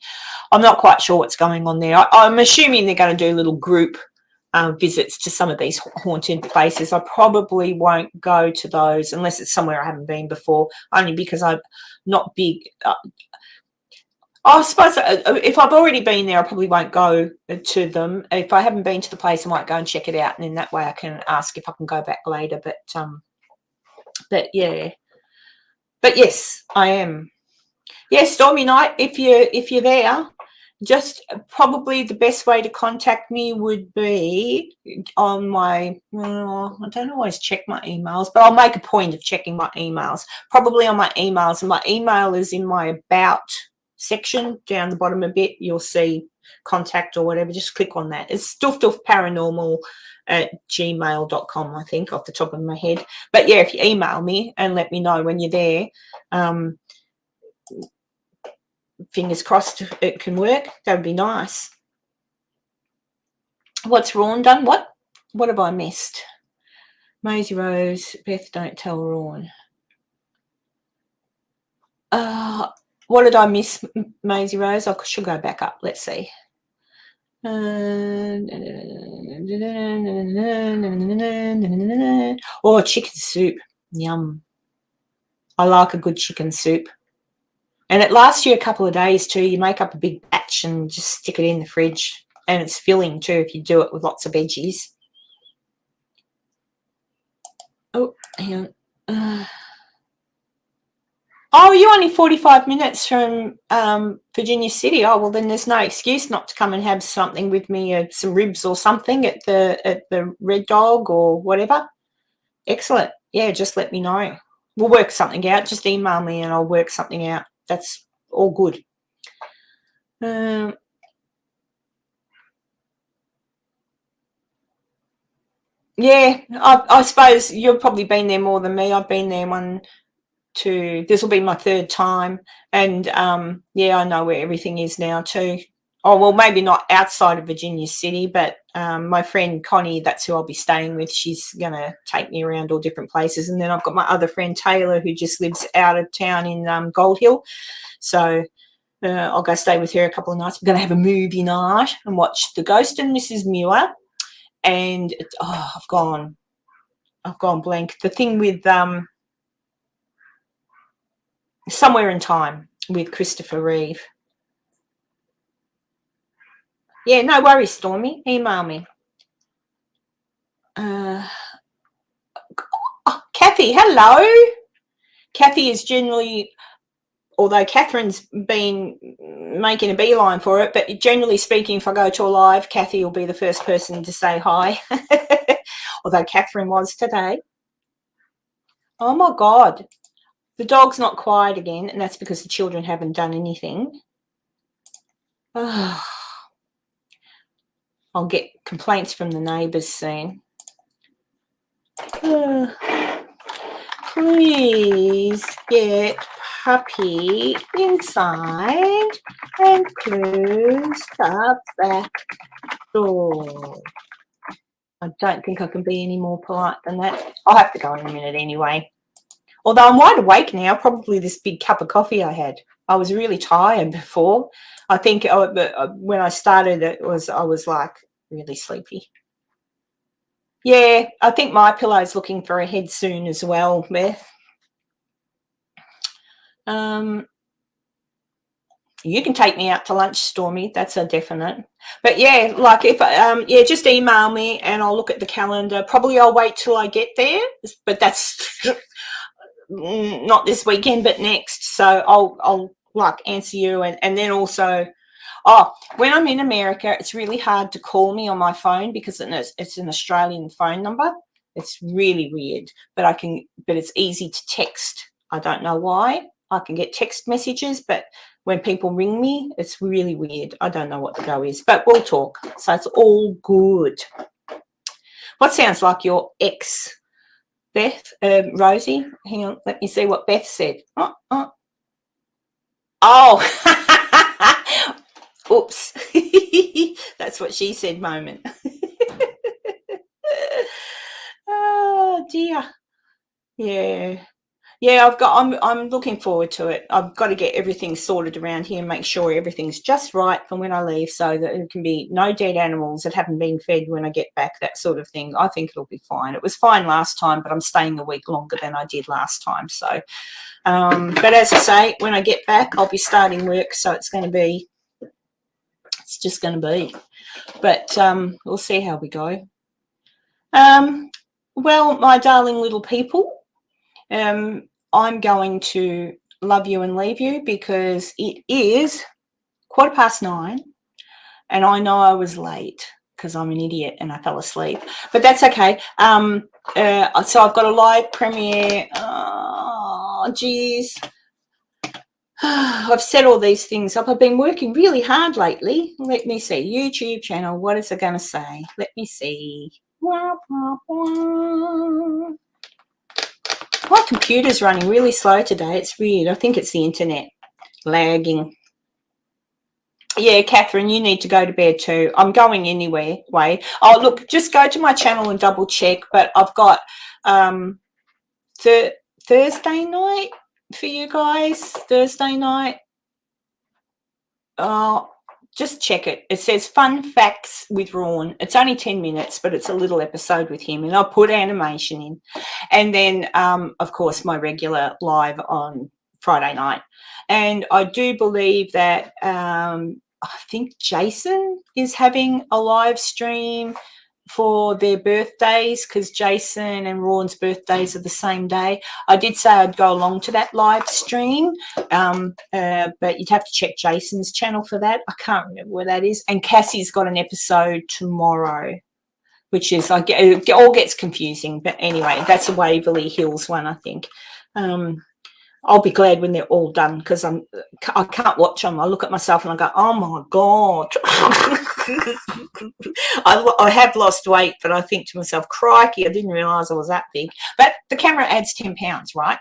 I'm not quite sure what's going on there. I'm assuming they're going to do little group visits to some of these haunted places. I probably won't go to those unless it's somewhere I haven't been before, only because I'm not big. I suppose if I've already been there, I probably won't go to them. If I haven't been to the place, I might go and check it out, and in that way I can ask if I can go back later. But yeah. But yes, I am. Yeah, Stormy Night, if you're there, just probably the best way to contact me would be on my, well, I don't always check my emails, but I'll make a point of checking my emails. Probably on my emails, and my email is in my About section down the bottom a bit. You'll see contact or whatever. Just click on that. It's stuffduffparanormal@gmail.com, I think, off the top of my head. But yeah, if you email me and let me know when you're there, fingers crossed it can work. That would be nice. What's Ron done? What have I missed? Maisie Rose, Beth, don't tell Ron. What did I miss, Maisie Rose? I should go back up. Let's see. Oh, chicken soup. Yum. I like a good chicken soup. And it lasts you a couple of days too. You make up a big batch and just stick it in the fridge. And it's filling too if you do it with lots of veggies. Oh, hang on. Oh, you're only 45 minutes from Virginia City. Oh, well, then there's no excuse not to come and have something with me, some ribs or something at the Red Dog or whatever. Excellent. Yeah, just let me know. We'll work something out. Just email me and I'll work something out. That's all good. Yeah, I suppose you've probably been there more than me. I've been there this will be my third time, and yeah, I know where everything is now too. Oh, well, maybe not outside of Virginia City, but my friend Connie, that's who I'll be staying with. She's going to take me around all different places. And then I've got my other friend Taylor, who just lives out of town in Gold Hill. So I'll go stay with her a couple of nights. We're going to have a movie night and watch The Ghost and Mrs. Muir. And I've gone blank. The thing with Somewhere in Time with Christopher Reeve. Yeah, no worries, Stormy. Email me. Kathy, hello. Kathy is generally, although Catherine's been making a beeline for it, but generally speaking, if I go to a live, Kathy will be the first person to say hi. Although Catherine was today. Oh my God. The dog's not quiet again, and that's because the children haven't done anything. Oh. I'll get complaints from the neighbours soon. Please get puppy inside and close the back door. I don't think I can be any more polite than that. I'll have to go in a minute anyway. Although I'm wide awake now, probably this big cup of coffee I had. I was really tired before. I think when I started I was like really sleepy. Yeah, I think my pillow's looking for a head soon as well, Beth. You can take me out to lunch, Stormy. That's a definite. But yeah, like if just email me and I'll look at the calendar. Probably I'll wait till I get there, but that's not this weekend, but next. So I'll like answer you and then also. When I'm in America, it's really hard to call me on my phone because it's an Australian phone number. It's really weird, but it's easy to text. I don't know why. I can get text messages, but when people ring me, it's really weird. I don't know what the go is, but we'll talk. So it's all good. What sounds like your ex, Beth, Rosie? Hang on, let me see what Beth said. Oh. Oops. That's what she said moment. Oh dear. Yeah, I'm looking forward to it. I've got to get everything sorted around here and make sure everything's just right for when I leave so that there can be no dead animals that haven't been fed when I get back, that sort of thing. I think it'll be fine. It was fine last time, but I'm staying a week longer than I did last time. So but as I say, when I get back, I'll be starting work, so it's just going to be. But we'll see how we go. Well, my darling little people, I'm going to love you and leave you because it is 9:15 and I know I was late because I'm an idiot and I fell asleep. But that's okay. So I've got a live premiere. Oh, geez. I've set all these things up. I've been working really hard lately. Let me see. YouTube channel. What is it going to say? Let me see. My computer's running really slow today. It's weird. I think it's the internet lagging. Yeah, Catherine, you need to go to bed too. I'm going anyway. Oh, look, just go to my channel and double check. But I've got Thursday night for you guys. Thursday night. Just check it. It says Fun Facts with Ron. It's only 10 minutes, but it's a little episode with him, and I'll put animation in. And then, of course, my regular live on Friday night. And I do believe that I think Jason is having a live stream for their birthdays, because Jason and Ron's birthdays are the same day. I did say I'd go along to that live stream, but you'd have to check Jason's channel for that. I can't remember where that is. And Cassie's got an episode tomorrow, which is, it all gets confusing. But anyway, that's a Waverly Hills one, I think. I'll be glad when they're all done, because I can't watch them. I look at myself and I go, oh my God. I have lost weight, but I think to myself, crikey, I didn't realise I was that big. But the camera adds 10 pounds, right?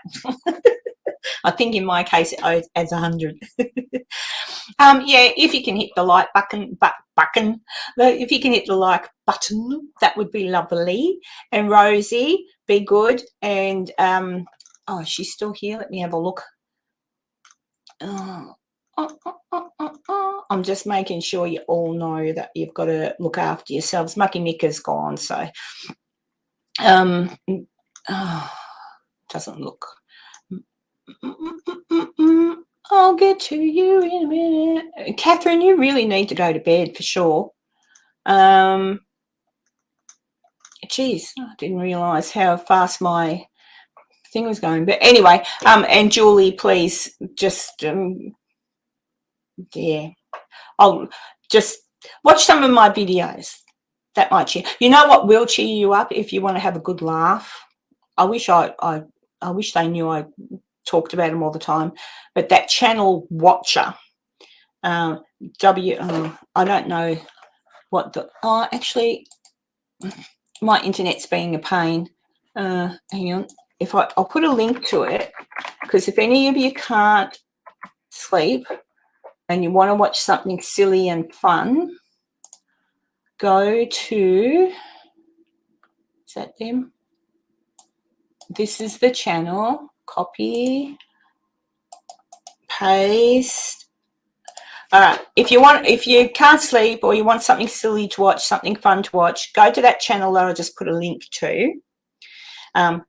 I think in my case it adds 100. Yeah, if you can hit the like button, if you can hit the like button, that would be lovely. And Rosie, be good. And oh, she's still here. Let me have a look. I'm just making sure you all know that you've got to look after yourselves. Mucky Mika's gone, so doesn't look. I'll get to you in a minute. Catherine, you really need to go to bed for sure. Geez, I didn't realise how fast my thing was going. But anyway, and Julie, please just yeah, I'll just watch some of my videos. That might cheer. You know what will cheer you up if you want to have a good laugh? I wish I wish they knew I talked about them all the time. But that channel Watcher, I don't know what the actually my internet's being a pain. Hang on. I'll put a link to it, because if any of you can't sleep and you want to watch something silly and fun, go to, is that them? This is the channel. Copy, paste. All right. If you can't sleep or you want something silly to watch, something fun to watch, go to that channel that I just put a link to.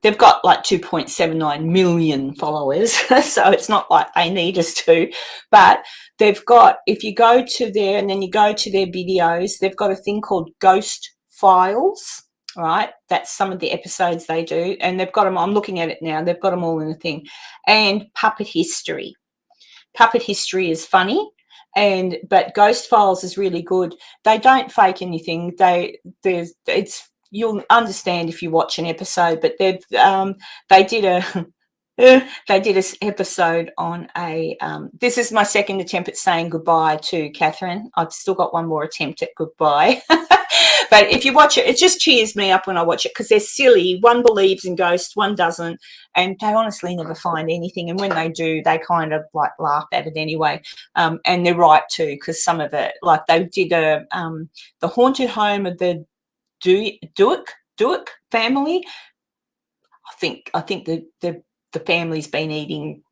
They've got like 2.79 million followers, so it's not like they need us to, but they've got, if you go to there and then you go to their videos, they've got a thing called Ghost Files, right? That's some of the episodes they do, and they've got them, I'm looking at it now, they've got them all in a thing. And Puppet History. Puppet History is funny, but Ghost Files is really good. They don't fake anything. You'll understand if you watch an episode, but they did an episode on a this is my second attempt at saying goodbye to Catherine. I've still got one more attempt at goodbye. But if you watch it, it just cheers me up when I watch it, because they're silly. One believes in ghosts, one doesn't, and they honestly never find anything, and when they do, they kind of like laugh at it anyway. And they're right too, because some of it, like they did the haunted home of the Duick family. I think the family's been eating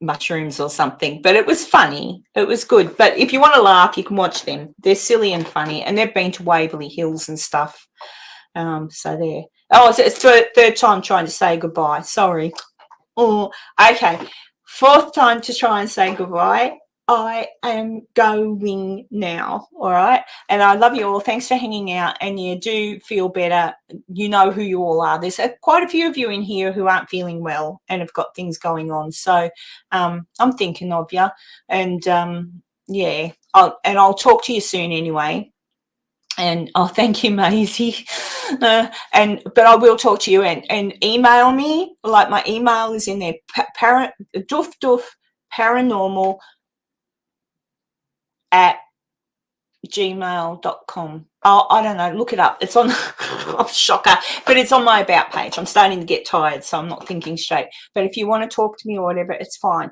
mushrooms or something, but it was funny. It was good. But if you want to laugh, you can watch them. They're silly and funny, and they've been to Waverly Hills and stuff. So there. Oh, it's the third time trying to say goodbye. Sorry. Oh, okay. Fourth time to try and say goodbye. I am going now, all right? And I love you all. Thanks for hanging out, and you do feel better. You know who you all are. There's quite a few of you in here who aren't feeling well and have got things going on. So I'm thinking of you, and yeah, I'll talk to you soon anyway. And thank you, Maisie. But I will talk to you and email me. Like my email is in there, paranormal at gmail.com. I don't know, look it up. It's on shocker, but it's on my about page. I'm starting to get tired, so I'm not thinking straight. But if you want to talk to me or whatever, it's fine.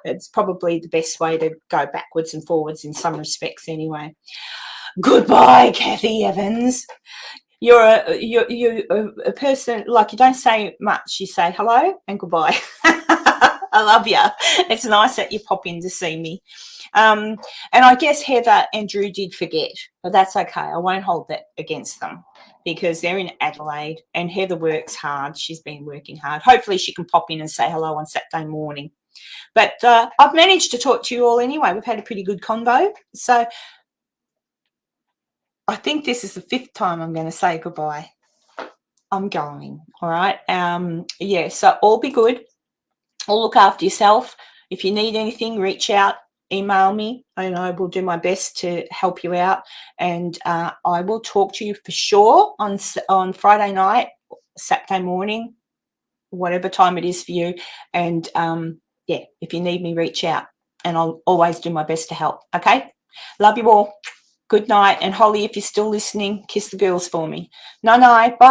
It's probably the best way to go backwards and forwards in some respects anyway. Goodbye, Kathy Evans. You're a person, like, you don't say much. You say hello and goodbye. I love you. It's nice that you pop in to see me. And I guess Heather and Drew did forget, but that's okay. I won't hold that against them, because they're in Adelaide and Heather works hard. She's been working hard. Hopefully she can pop in and say hello on Saturday morning. But I've managed to talk to you all anyway. We've had a pretty good convo. So I think this is the 5th time I'm going to say goodbye. I'm going. All right. Yeah. So all be good. All look after yourself. If you need anything, reach out, email me, and I will do my best to help you out. And I will talk to you for sure on Friday night, Saturday morning, whatever time it is for you. And yeah, if you need me, reach out, and I'll always do my best to help. Okay. Love you all. Good night. And Holly, if you're still listening, kiss the girls for me. Night. Bye.